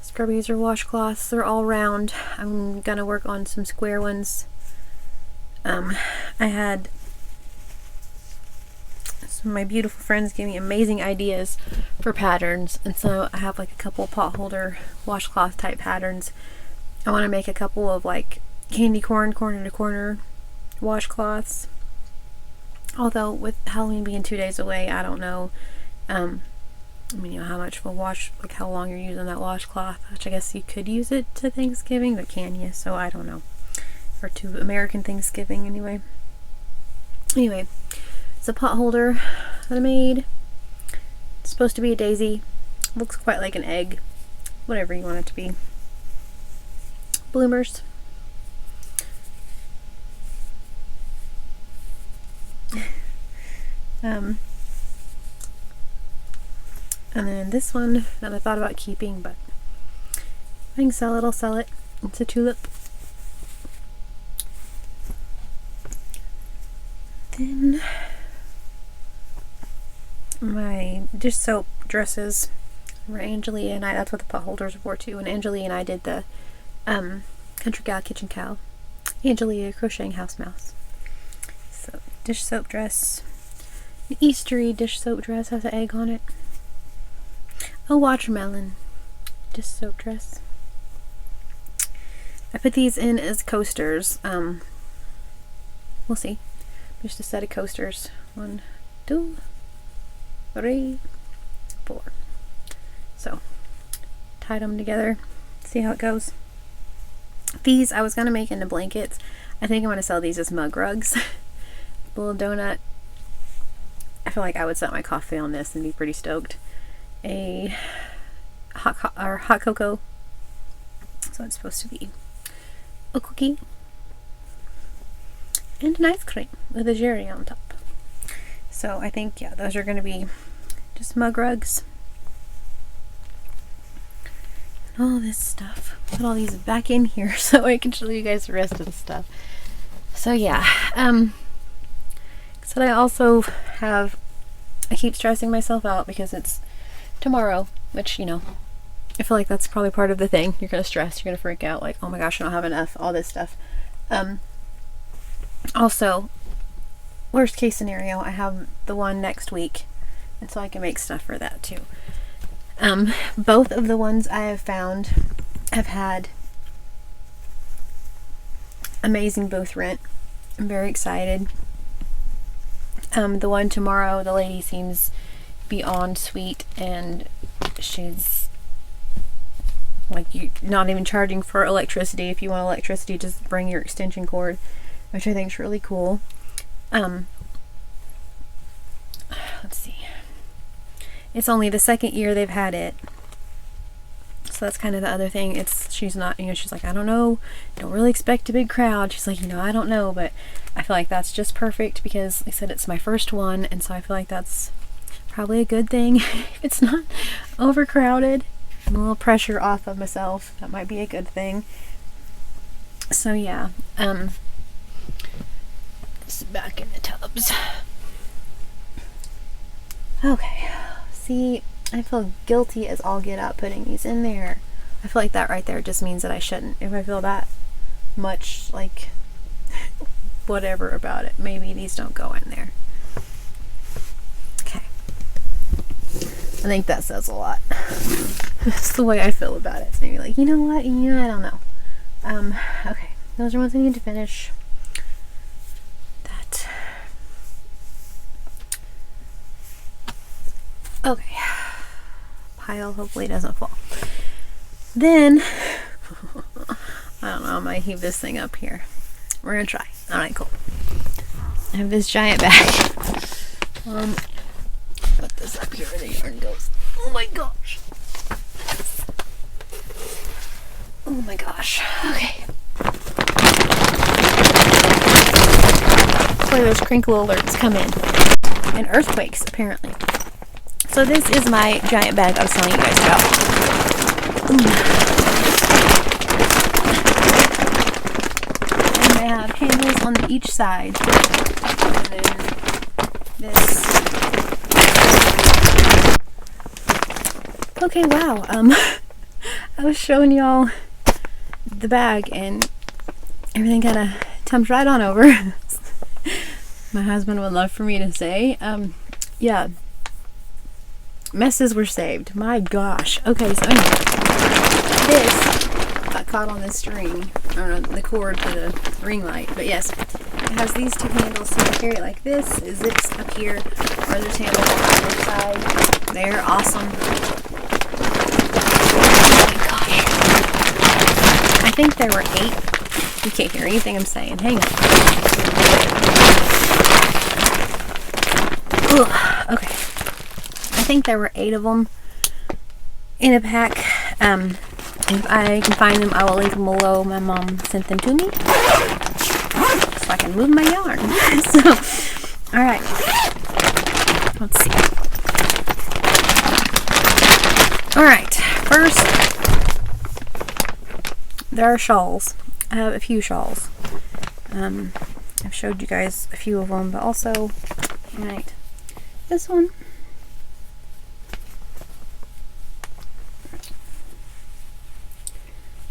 scrubbies or washcloths. They're all round. I'm gonna work on some square ones. I had some of my beautiful friends give me amazing ideas for patterns, and so I have like a couple pot holder washcloth type patterns. I want to make a couple of like candy corn corner to corner washcloths, although with Halloween being 2 days away, I don't know I mean, you know, how much will wash, like how long you're using that washcloth, which I guess you could use it to Thanksgiving, but can you? So I don't know, or to American Thanksgiving anyway. It's a pot holder that I made. It's supposed to be a daisy. Looks quite like an egg, whatever you want it to be. Bloomers. And then this one that I thought about keeping, but if I can sell it, I'll sell it. It's a tulip. Then my dish soap dresses were Angelia and I, that's what the pot holders were for too, and Angelia and I did the Country Gal Kitchen Cow, Angelia Crocheting House Mouse. So dish soap dress, an Eastery dish soap dress, has an egg on it. A watermelon dish soap dress. I put these in as coasters. We'll see. Just a set of coasters. 1, 2, 3, 4. So, tied them together. See how it goes. These I was going to make into blankets. I think I'm going to sell these as mug rugs. Little donut. I feel like I would set my coffee on this and be pretty stoked. A hot cocoa. So it's supposed to be a cookie. And an ice cream with a jerry on top. So I think, yeah, those are going to be just mug rugs. And all this stuff. Put all these back in here so I can show you guys the rest of the stuff. So yeah, so I also have, I keep stressing myself out because it's tomorrow, which, you know, I feel like that's probably part of the thing. You're going to stress, you're going to freak out, like, oh my gosh, I don't have enough, all this stuff. Also, worst case scenario, I have the one next week, and so I can make stuff for that too. Both of the ones I have found have had amazing booth rent. I'm very excited. The one tomorrow, the lady seems beyond sweet, and she's like, you not even charging for electricity. If you want electricity, just bring your extension cord, which I think is really cool. Let's see. It's only the second year they've had it. So that's kind of the other thing. She's not, you know, she's like, I don't know, don't really expect a big crowd. She's like, you know, I don't know, but I feel like that's just perfect because, like I said, it's my first one, and so I feel like that's probably a good thing. It's not overcrowded. A little pressure off of myself. That might be a good thing. So yeah, this is back in the tubs. Okay, see, I feel guilty as all get out putting these in there. I feel like that right there just means that I shouldn't. If I feel that much like whatever about it, maybe these don't go in there. Okay, I think that says a lot. That's the way I feel about it. It's maybe like, you know what, I don't know. Okay, those are ones I need to finish. That. Okay, pile hopefully doesn't fall. Then I don't know, I might heave this thing up here. We're gonna try. Alright, cool. I have this giant bag. Put this up here where the yarn goes. Oh my gosh. Oh my gosh. Okay. That's where those crinkle alerts come in. And earthquakes, apparently. So this is my giant bag I was telling you guys about. And I have handles on each side. And then this. Okay, wow. I was showing y'all the bag and everything kind of comes right on over. My husband would love for me to say. Yeah. Messes were saved. My gosh. Okay, so anyway, this got caught on this string. I don't know, the cord for the ring light. But yes, it has these two handles, so you carry it like this. It zips up here. Or there's handles on the other side. They're awesome. Oh my gosh. I think there were 8. You can't hear anything I'm saying. Hang on. Ugh. Okay. I think there were 8 of them in a pack. If I can find them, I will link them below. My mom sent them to me so I can move my yarn. So, alright. Let's see. Alright, first, there are shawls. I have a few shawls. I've showed you guys a few of them, but also, right, this one.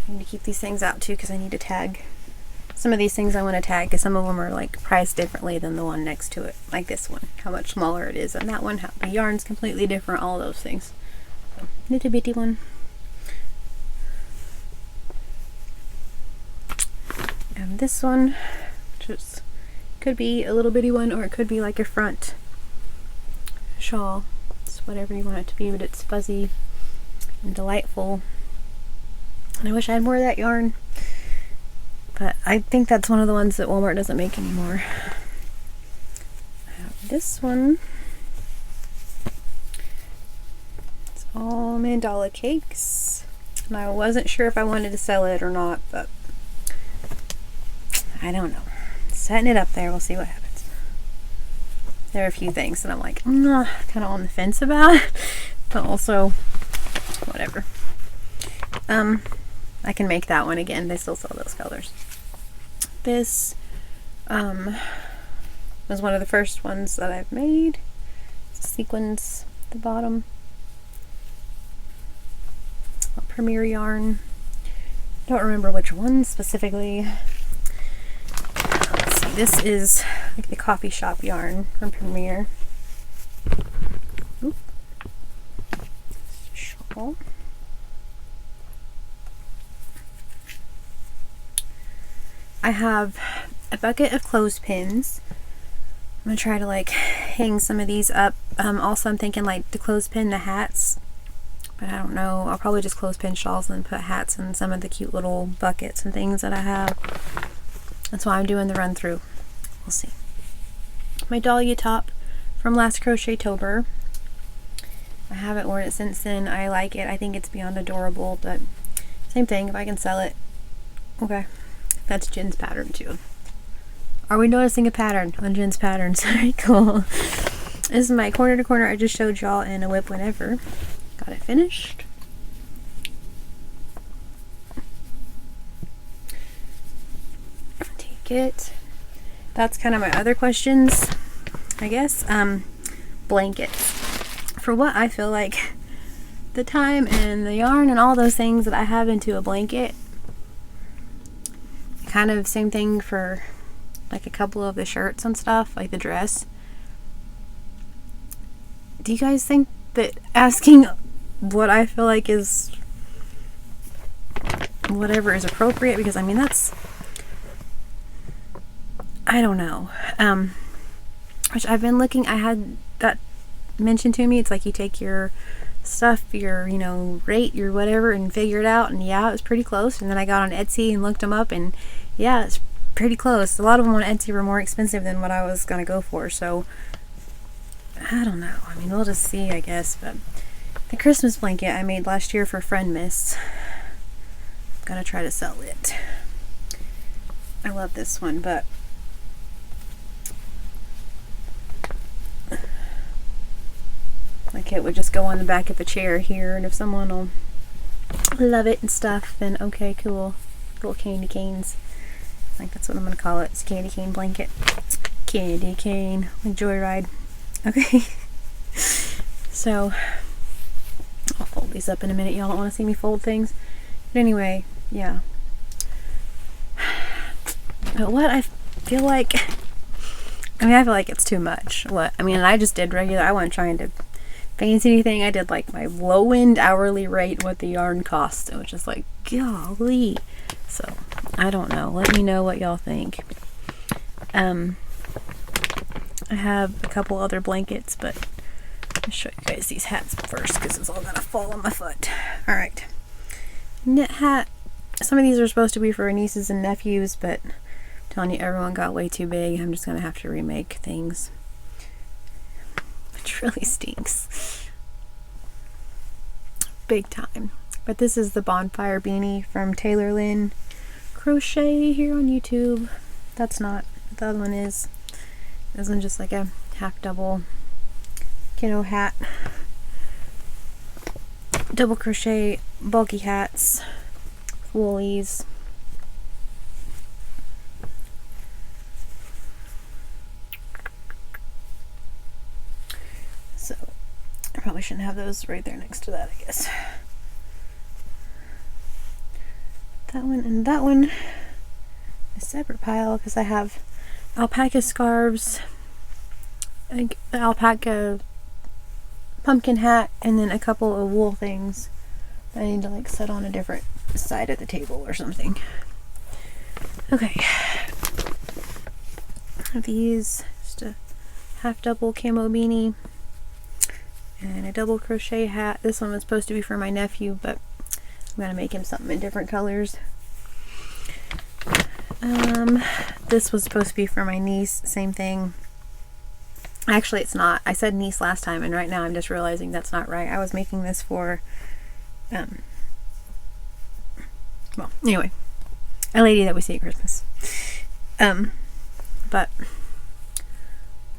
I need to keep these things out too because I need to tag. Some of these things I want to tag because some of them are like priced differently than the one next to it. Like this one, how much smaller it is than that one, how the yarn's completely different, all those things. So, nitty bitty one. And this one, just could be a little bitty one or it could be like a front shawl. It's whatever you want it to be, but it's fuzzy and delightful. And I wish I had more of that yarn. But I think that's one of the ones that Walmart doesn't make anymore. I have this one. It's all mandala cakes. And I wasn't sure if I wanted to sell it or not, but I don't know. Setting it up there, we'll see what happens. There are a few things that I'm like, kind of on the fence about, but also whatever. I can make that one again. They still sell those colors. This was one of the first ones that I've made. It's sequins at the bottom. A Premier yarn. Don't remember which one specifically. Let's see. This is like the coffee shop yarn from Premier. Oop. Shawl. I have a bucket of clothespins. I'm gonna try to like hang some of these up. Also I'm thinking like the clothespin, the hats, but I don't know. I'll probably just clothespin shawls and put hats in some of the cute little buckets and things that I have. That's why I'm doing the run through. We'll see. My Dahlia top from last Crochet-tober. I haven't worn it since then. I like it. I think it's beyond adorable, but same thing. If I can sell it, okay. That's Jen's pattern too. Are we noticing a pattern on Jen's patterns? Very cool. This is my corner to corner I just showed y'all in a whip whenever. Got it finished. Take it. That's kind of my other questions, I guess. Blankets. For what I feel like the time and the yarn and all those things that I have into a blanket, kind of same thing for like a couple of the shirts and stuff, like the dress. Do you guys think that asking what I feel like is whatever is appropriate? Because I mean, that's, I don't know. Which I've been looking, I had that mentioned to me. It's like you take your stuff, your, you know, rate, your whatever, and figure it out, and yeah, it was pretty close. And then I got on Etsy and looked them up, and yeah, it's pretty close. A lot of them on Etsy were more expensive than what I was gonna go for, so I don't know. I mean, we'll just see, I guess. But the Christmas blanket I made last year for Friend Miss, gonna try to sell it. I love this one, but like it would just go on the back of a chair here, and if someone will love it and stuff, then okay, cool. Little candy canes. I think that's what I'm gonna call it. It's a candy cane blanket. Candy cane. Like Joyride. Okay. So I'll fold these up in a minute. Y'all don't want to see me fold things. But anyway, yeah. But what I feel like, I mean, I feel like it's too much. What I mean, I just did regular. I wasn't trying to fancy anything. I did like my low end hourly rate, what the yarn cost. It was just like, golly. So I don't know. Let me know what y'all think. I have a couple other blankets, but I'll show you guys these hats first because it's all gonna fall on my foot. All right, knit hat. Some of these are supposed to be for nieces and nephews, but I'm telling you, everyone got way too big. I'm just gonna have to remake things, which really stinks. Big time. But this is the bonfire beanie from Taylor Lynn Crochet here on YouTube. That's not what the other one is. This one's just like a half double kiddo hat. Double crochet bulky hats, woolies. probably shouldn't have those right there next to that, I guess. That one and that one, a separate pile, because I have alpaca scarves, an alpaca pumpkin hat, and then a couple of wool things I need to like set on a different side of the table or something. Okay, I have these, just a half double camo beanie and a double crochet hat. This one was supposed to be for my nephew, but I'm gonna make him something in different colors. This was supposed to be for my niece, same thing. Actually, it's not. I said niece last time, and right now I'm just realizing that's not right. I was making this for, well, anyway, a lady that we see at Christmas. But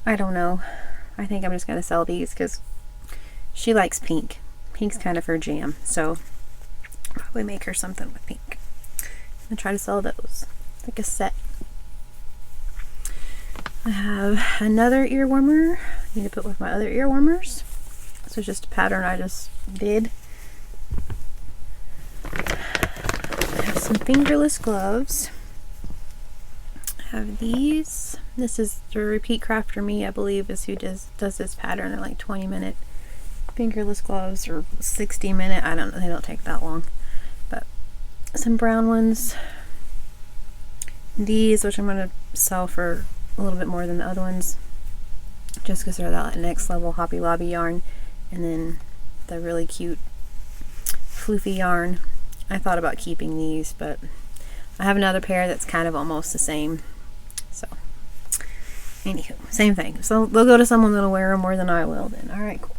I don't know. I think I'm just gonna sell these because she likes pink. Pink's kind of her jam, so probably make her something with pink and try to sell those like a set. I have another ear warmer I need to put with my other ear warmers. This was just a pattern I just did. I have some fingerless gloves. I have these. This is the Repeat Crafter Me, I believe, is who does this pattern. They're like 20-minute fingerless gloves, or 60-minute. I don't know. They don't take that long. But some brown ones. These, which I'm going to sell for a little bit more than the other ones, just because they're that next level Hobby Lobby yarn. And then the really cute floofy yarn. I thought about keeping these, but I have another pair that's kind of almost the same. So, anywho, same thing. So they'll go to someone that'll wear them more than I will then. Alright, cool.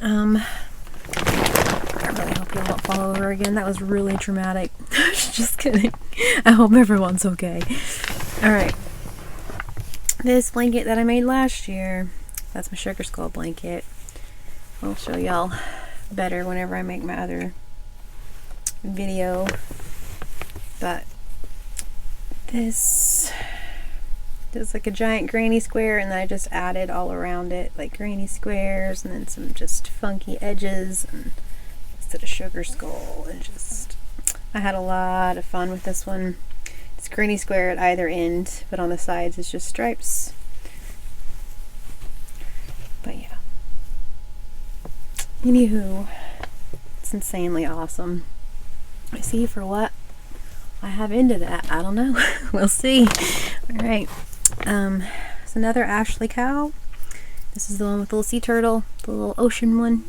I really hope you won't fall over again. That was really traumatic. Just kidding. I hope everyone's okay. Alright. This blanket that I made last year, that's my sugar skull blanket. I'll show y'all better whenever I make my other video. But this is like a giant granny square, and then I just added all around it like granny squares and then some just funky edges and instead of sugar skull, and just I had a lot of fun with this one. It's granny square at either end, but on the sides it's just stripes. But yeah. Anywho, it's insanely awesome. I see for what I have into that. I don't know. We'll see. Alright. It's another Ashley cow. This is the one with the little sea turtle, the little ocean one.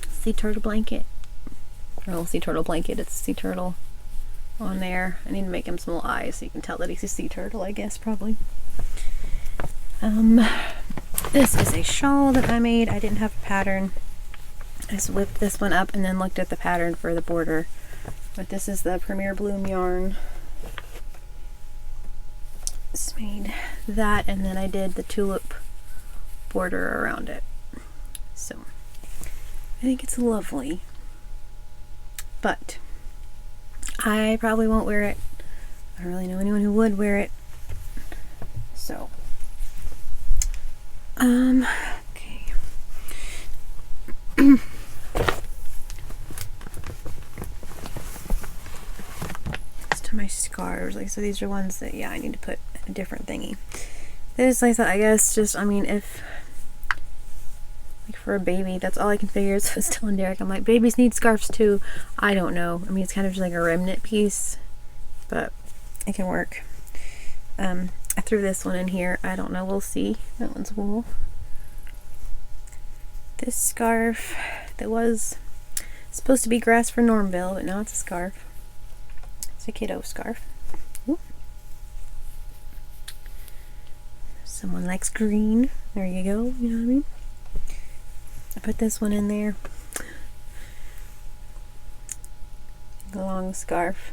Sea turtle blanket. Or little sea turtle blanket. It's a sea turtle on there. I need to make him some little eyes so you can tell that he's a sea turtle, I guess, probably. This is a shawl that I made. I didn't have a pattern. I just whipped this one up and then looked at the pattern for the border. But this is the Premier Bloom yarn. Just made that, and then I did the tulip border around it. So I think it's lovely. But I probably won't wear it. I don't really know anyone who would wear it. So okay. To my scarves, like, so these are ones that, yeah, I need to put a different thingy. This, I thought, I guess, just, I mean, if like for a baby, that's all I can figure. So I was telling Derek, I'm like, babies need scarves too. I don't know. I mean, it's kind of just like a remnant piece, but it can work. I threw this one in here. I don't know. We'll see. That one's wool. This scarf that was supposed to be grass for Normville, but now it's a scarf. It's a kiddo scarf. Ooh. Someone likes green. There you go. You know what I mean? I put this one in there. The long scarf.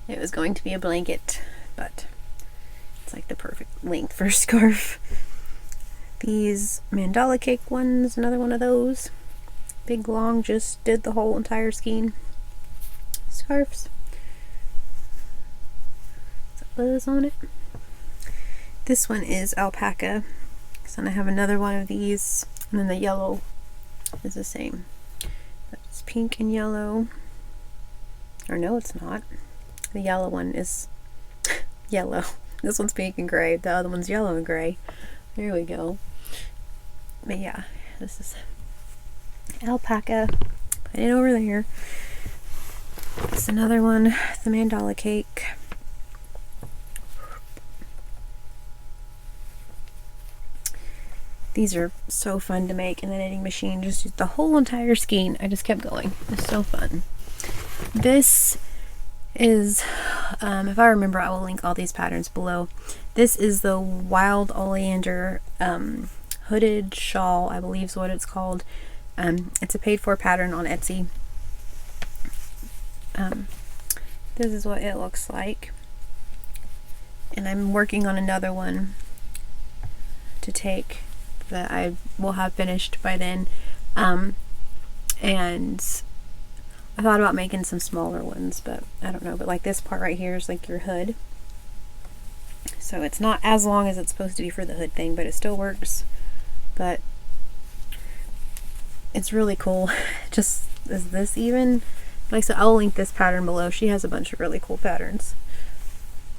It was going to be a blanket, but it's like the perfect length for a scarf. These mandala cake ones, another one of those. Big long, just did the whole entire skein. Scarves. Buzz on it. This one is alpaca. So I have another one of these And then the yellow is the same. It's pink and yellow. Or no, it's not. The yellow one is yellow. This one's pink and gray. The other one's yellow and gray. There we go. But yeah, this is alpaca. Put it over there. It's another one, the mandala cake. These are so fun to make in the knitting machine. Just the whole entire skein. I just kept going. It's so fun. This is, if I remember, I will link all these patterns below. This is the Wild Oleander hooded shawl, I believe is what it's called. It's a paid for pattern on Etsy. This is what it looks like. And I'm working on another one to take that I will have finished by then. And I thought about making some smaller ones, but I don't know. But like this part right here is like your hood. So it's not as long as it's supposed to be for the hood thing, but it still works. But it's really cool. Just is this even? Like, so I'll link this pattern below. She has a bunch of really cool patterns.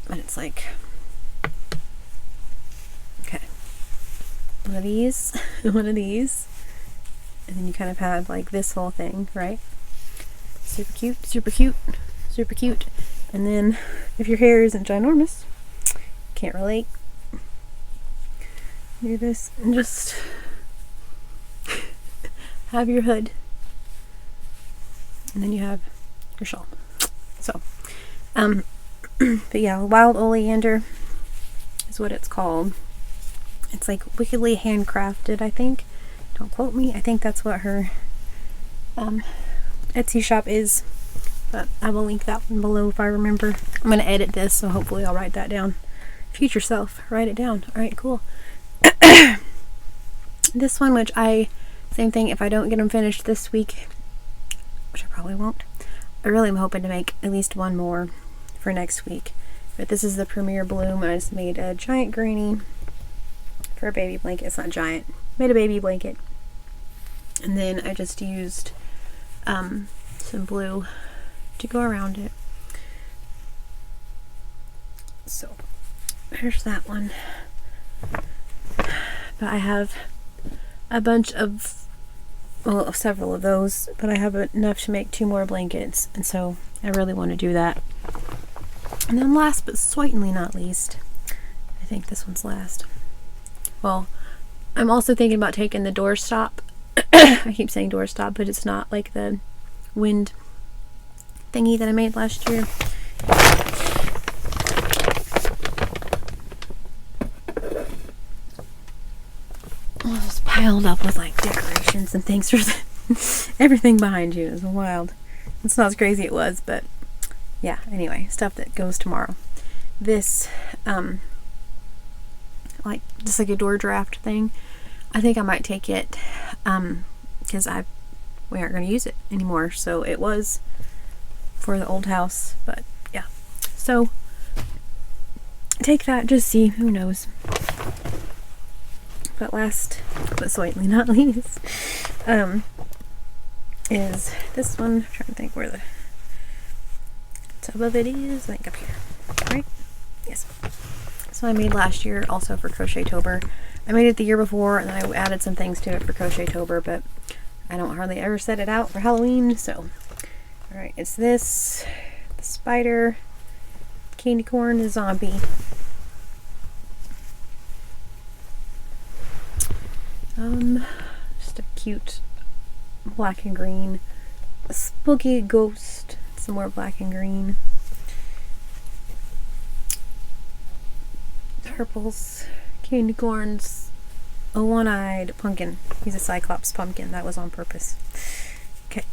And it's like, okay, one of these, one of these, and then you kind of have like this whole thing, right? Super cute, super cute, super cute. And then if your hair isn't ginormous, can't relate, do this and just have your hood, and then you have your shawl. So but yeah, Wild Oleander is what it's called. It's like wickedly handcrafted, I think. Don't quote me. I think that's what her Etsy shop is. But I will link that one below if I remember. I'm going to edit this, so hopefully I'll write that down. Future self, write it down. Alright, cool. This one, which same thing, if I don't get them finished this week, which I probably won't, I really am hoping to make at least one more for next week. But this is the Premier Bloom. I just made a giant granny for a baby blanket. It's not giant. Made a baby blanket. And then I just used some blue to go around it. So there's that one. But I have a bunch of, well, several of those, but I have enough to make 2 more blankets, and so I really want to do that. And then last but certainly not least, I think this one's last. Well, I'm also thinking about taking the doorstop. I keep saying doorstop, but it's not, like the wind thingy that I made last year. Well, it's piled up with like decorations and things for everything behind you is wild. It's not as crazy it was, but yeah, anyway, stuff that goes tomorrow. This like just like a door draft thing, I think I might take it because we aren't going to use it anymore. So it was for the old house, but yeah, so take that, just see, who knows. But last but certainly not least is this one. I'm trying to think where the top of it is. I think up here, right? Yes. So I made last year also for Crochet-tober. I made it the year before, and then I added some things to it for Crochet-tober, but I don't hardly ever set it out for Halloween. So alright, it's this, the spider, candy corn, the zombie. Just a cute black and green, a spooky ghost, some more black and green, purples, candy corns, a one-eyed pumpkin. He's a cyclops pumpkin. That was on purpose. Okay,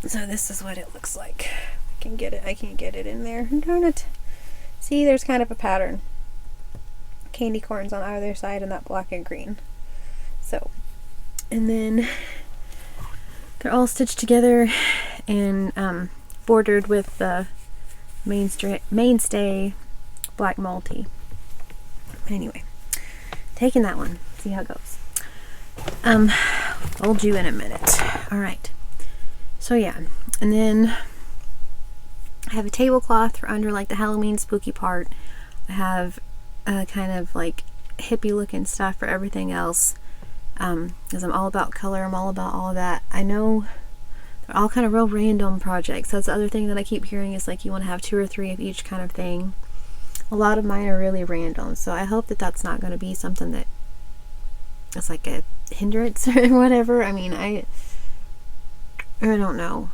so this is what it looks like. I can get it. I can't get it in there. Darn it. See, there's kind of a pattern. Candy corns on either side and that black and green. So, and then they're all stitched together and bordered with the mainstay black multi. Anyway, taking that one, see how it goes. Hold you in a minute. All right. So yeah, and then I have a tablecloth for under like the Halloween spooky part. I have kind of like hippie looking stuff for everything else. Because I'm all about color, I'm all about all of that. I know they're all kind of real random projects. That's the other thing that I keep hearing is like you want to have 2 or 3 of each kind of thing. A lot of mine are really random, so I hope that that's not going to be something that is like a hindrance or whatever. I mean, I don't know.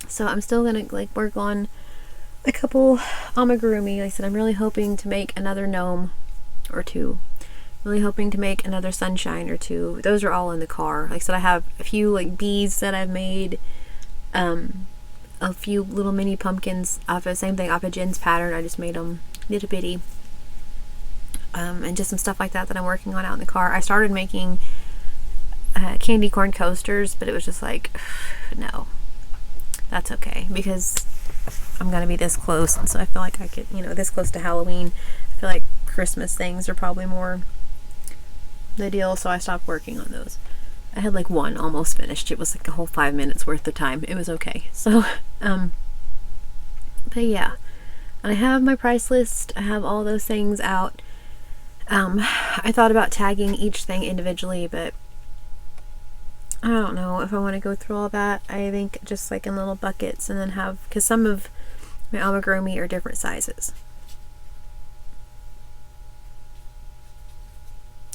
So I'm still gonna like work on a couple amigurumi. Like I said, I'm really hoping to make another gnome or 2. Really hoping to make another sunshine or 2. Those are all in the car. Like I said, I have a few like bees that I've made, a few little mini pumpkins off of same thing off of Jen's pattern. I just made them little bitty, and just some stuff like that I'm working on out in the car. I started making candy corn coasters, but it was just like, no, that's okay because I'm gonna be this close, and so I feel like I could, you know, this close to Halloween, I feel like Christmas things are probably more the deal, so I stopped working on those. I had like one almost finished. It was like a whole 5 minutes worth of time. It was okay. So, but yeah, and I have my price list. I have all those things out. I thought about tagging each thing individually, but I don't know if I want to go through all that. I think just like in little buckets, and then have, because some of my amigurumi are different sizes.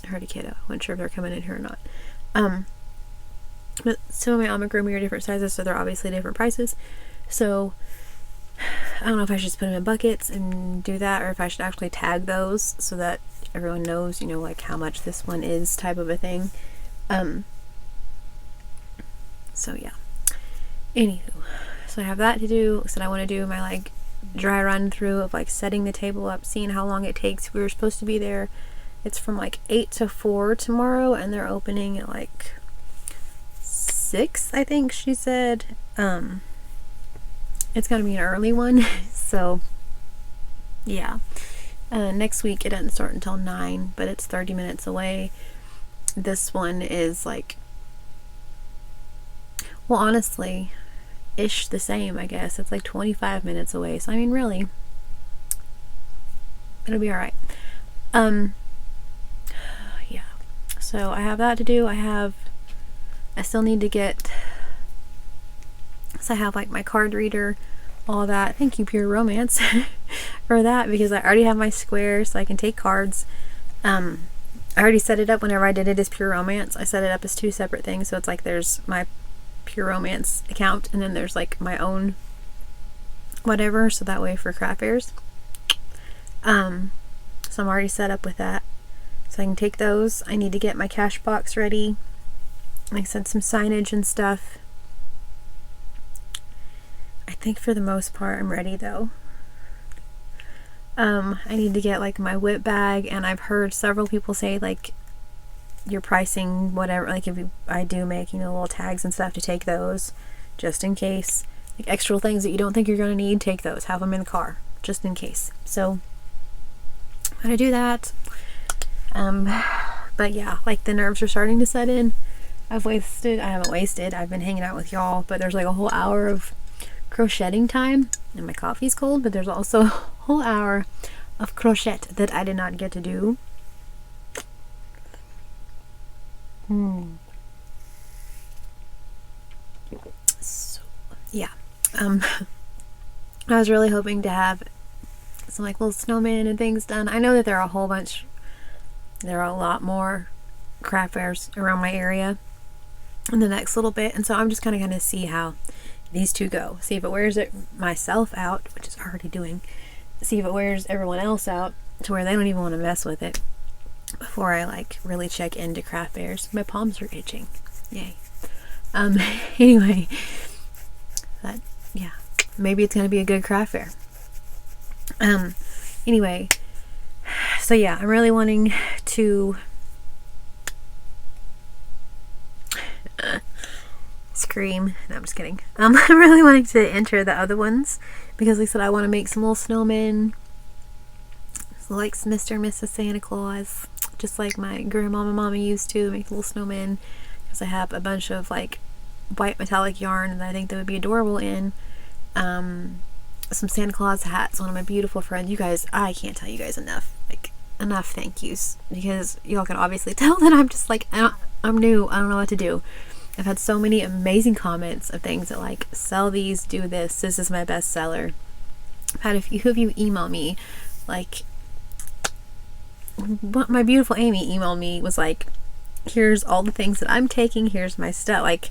I heard a kiddo. I wasn't sure if they're coming in here or not. But some of my amigurumi are different sizes, so they're obviously different prices. So I don't know if I should just put them in buckets and do that, or if I should actually tag those so that everyone knows, you know, like how much this one is, type of a thing. So yeah. Anywho, so I have that to do. So I want to do my like dry run through of like setting the table up, seeing how long it takes. We were supposed to be there. It's from like 8 to 4 tomorrow, and they're opening at like 6, I think she said. It's gonna be an early one, so yeah. Next week it doesn't start until 9, but it's 30 minutes away. This one is like, well, honestly, ish the same, I guess. It's like 25 minutes away, so I mean, really, it'll be alright. Yeah, so I have that to do. I still need to get, so I have like my card reader, all that. Thank you, Pure Romance, for that, because I already have my squares, so I can take cards. I already set it up whenever I did it as Pure Romance. I set it up as 2 separate things, so it's like there's my Pure Romance account, and then there's like my own whatever, so that way for craft fairs. So I'm already set up with that, so I can take those. I need to get my cash box ready. Like I said, some signage and stuff. I think for the most part I'm ready though. I need to get like my whip bag, and I've heard several people say like your pricing, whatever, like if I do make, you know, little tags and stuff, to take those just in case. Like extra things that you don't think you're going to need, take those, have them in the car just in case. So I'm gonna do that. But yeah, like the nerves are starting to set in. I haven't wasted, I've been hanging out with y'all, but there's like a whole hour of crocheting time, and my coffee's cold, but there's also a whole hour of crochet that I did not get to do. So yeah, I was really hoping to have some like little snowmen and things done. I know that there are a lot more craft fairs around my area in the next little bit, and so I'm just kind of going to see how these two go, see if it wears it myself out, which it's already doing, see if it wears everyone else out to where they don't even want to mess with it before I like really check into craft fairs. My palms are itching, yay. Anyway, but yeah, maybe it's gonna be a good craft fair. Anyway, so yeah, I'm really wanting to scream. No, I'm just kidding. I'm really wanting to enter the other ones because like I said, I want to make some little snowmen, So like Mr. and Mrs. Santa Claus, just like my grandmama and mama used to make little snowmen, because I have a bunch of like white metallic yarn that I think that would be adorable in some Santa Claus hats. One of my beautiful friends, you guys, I can't tell you guys enough thank yous, because y'all can obviously tell that I'm just like, I'm new, I don't know what to do. I've had so many amazing comments of things that like, sell these, do this is my best seller. I've had a few of you email me, like what my beautiful Amy emailed me was like, here's all the things that I'm taking, here's my stuff, like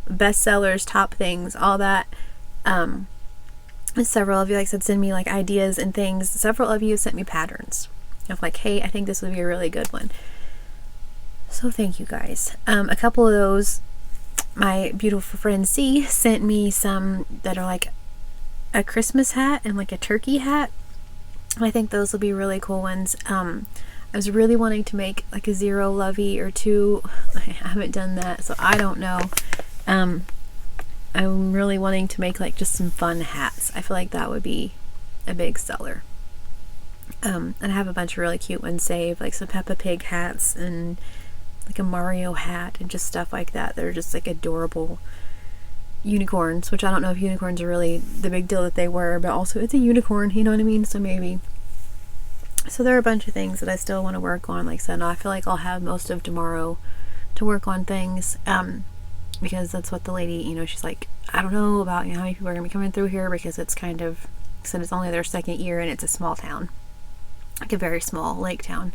best sellers, top things, all that. Several of you, like I said, send me like ideas and things. Several of you sent me patterns of like, hey, I think this would be a really good one. So thank you guys. A couple of those, my beautiful friend C sent me some that are like a Christmas hat and like a turkey hat. I think those will be really cool ones. I was really wanting to make like a zero lovey or two. I haven't done that, so I don't know. I'm really wanting to make like just some fun hats. I feel like that would be a big seller. And I have a bunch of really cute ones saved, like some Peppa Pig hats and like a Mario hat and just stuff like that. They're just like adorable unicorns, which I don't know if unicorns are really the big deal that they were, but also it's a unicorn, you know what I mean? So maybe. So there are a bunch of things that I still want to work on. Like I said, I feel like I'll have most of tomorrow to work on things, because that's what the lady, you know, she's like, I don't know about, you know, how many people are going to be coming through here, because it's kind of, said it's only their second year and it's a small town, like a very small lake town.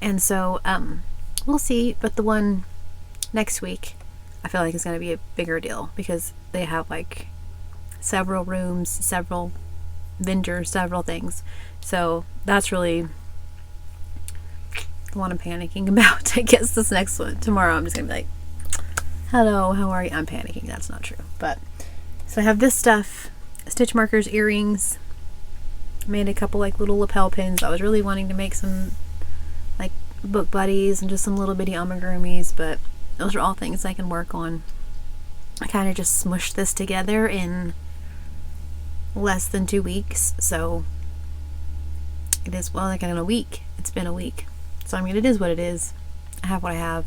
And so we'll see, but the one next week I feel like it's going to be a bigger deal, because they have like several rooms, several vendors, several things. So that's really the one I'm panicking about. I guess this next one tomorrow I'm just gonna be like, hello, how are you? I'm panicking. That's not true. But so I have this stuff, stitch markers, earrings. Made a couple like little lapel pins. I was really wanting to make some like book buddies and just some little bitty amigurumis, but those are all things I can work on. I kind of just smushed this together in less than 2 weeks, so it is, well, like in a week. It's been a week. So I mean, it is what it is. I have what I have.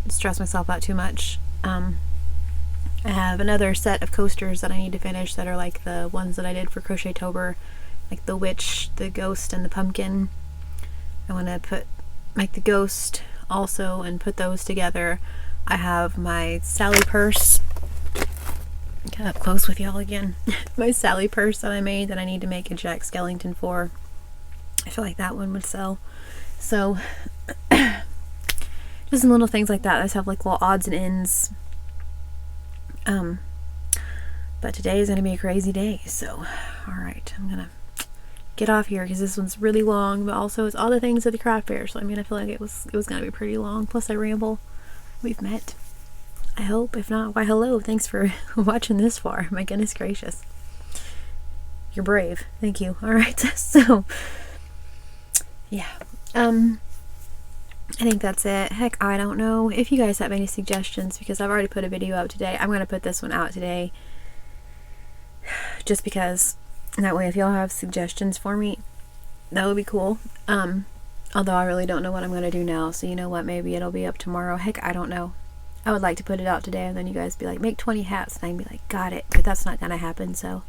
Stress myself out too much. I have another set of coasters that I need to finish that are like the ones that I did for Crochet-tober, like the witch, the ghost, and the pumpkin. I want to make the ghost also and put those together. I have my Sally purse. Get up close with y'all again. My Sally purse that I made that I need to make a Jack Skellington for. I feel like that one would sell. So just some little things like that. I just have like little odds and ends. But today is going to be a crazy day. So, alright, I'm going to get off here because this one's really long, but also it's all the things at the craft fair. So I mean, I feel like it was going to be pretty long. Plus I ramble. We've met. I hope. If not, why hello. Thanks for watching this far. My goodness gracious. You're brave. Thank you. Alright, so yeah. I think that's it. Heck, I don't know if you guys have any suggestions, because I've already put a video out today. I'm going to put this one out today just because that way if y'all have suggestions for me, that would be cool. Although I really don't know what I'm going to do now, so you know what, maybe it'll be up tomorrow. Heck, I don't know. I would like to put it out today and then you guys be like, make 20 hats, and I'd be like, got it, but that's not going to happen, so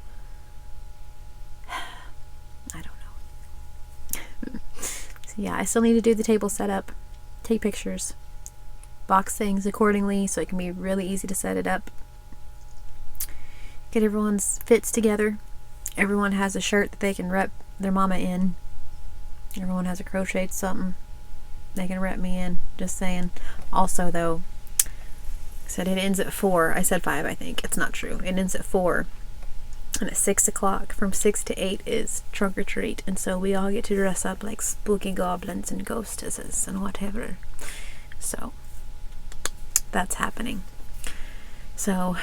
I don't know. So yeah, I still need to do the table setup, take pictures, box things accordingly so it can be really easy to set it up, get everyone's fits together. Everyone has a shirt that they can rep their mama in. Everyone has a crocheted something they can rep me in. Just saying. Also though, I said it ends at 4. I said 5, I think. It's not true. It ends at 4. And at 6 o'clock, from 6 to 8 is trunk or treat. And so we all get to dress up like spooky goblins and ghostesses and whatever. So that's happening. So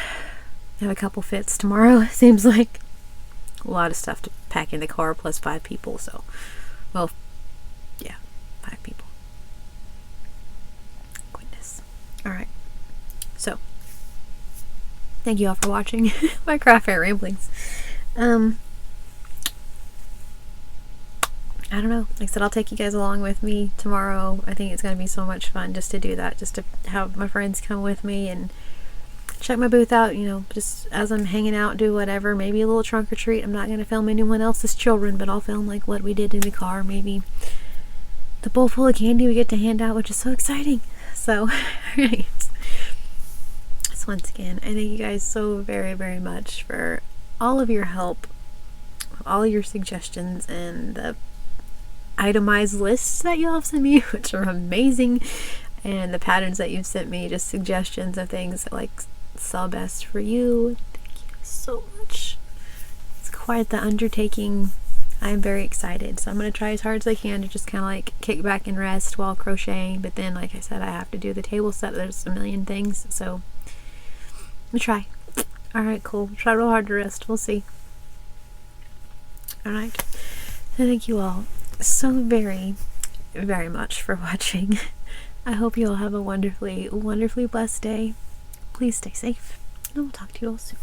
I have a couple fits tomorrow. Seems like a lot of stuff to pack in the car, plus 5 people. So, well, yeah, 5 people. Goodness. Alright. So, thank you all for watching my craft fair ramblings. I don't know. Like I said, I'll take you guys along with me tomorrow. I think it's going to be so much fun just to do that, just to have my friends come with me and check my booth out, you know, just as I'm hanging out, do whatever. Maybe a little trunk or treat. I'm not going to film anyone else's children, but I'll film like what we did in the car. Maybe the bowl full of candy we get to hand out, which is so exciting. So, alright. So once again, I thank you guys so very, very much for all of your help, all your suggestions, and the itemized lists that you all sent me, which are amazing, and the patterns that you've sent me, just suggestions of things that like saw best for you. Thank you so much. It's quite the undertaking. I'm very excited, so I'm going to try as hard as I can to just kind of like kick back and rest while crocheting, but then like I said, I have to do the table set. There's a million things, so I'm gonna try. Alright, cool. Try real hard to rest. We'll see. Alright. Thank you all so very, very much for watching. I hope you all have a wonderfully, wonderfully blessed day. Please stay safe, and I will talk to you all soon.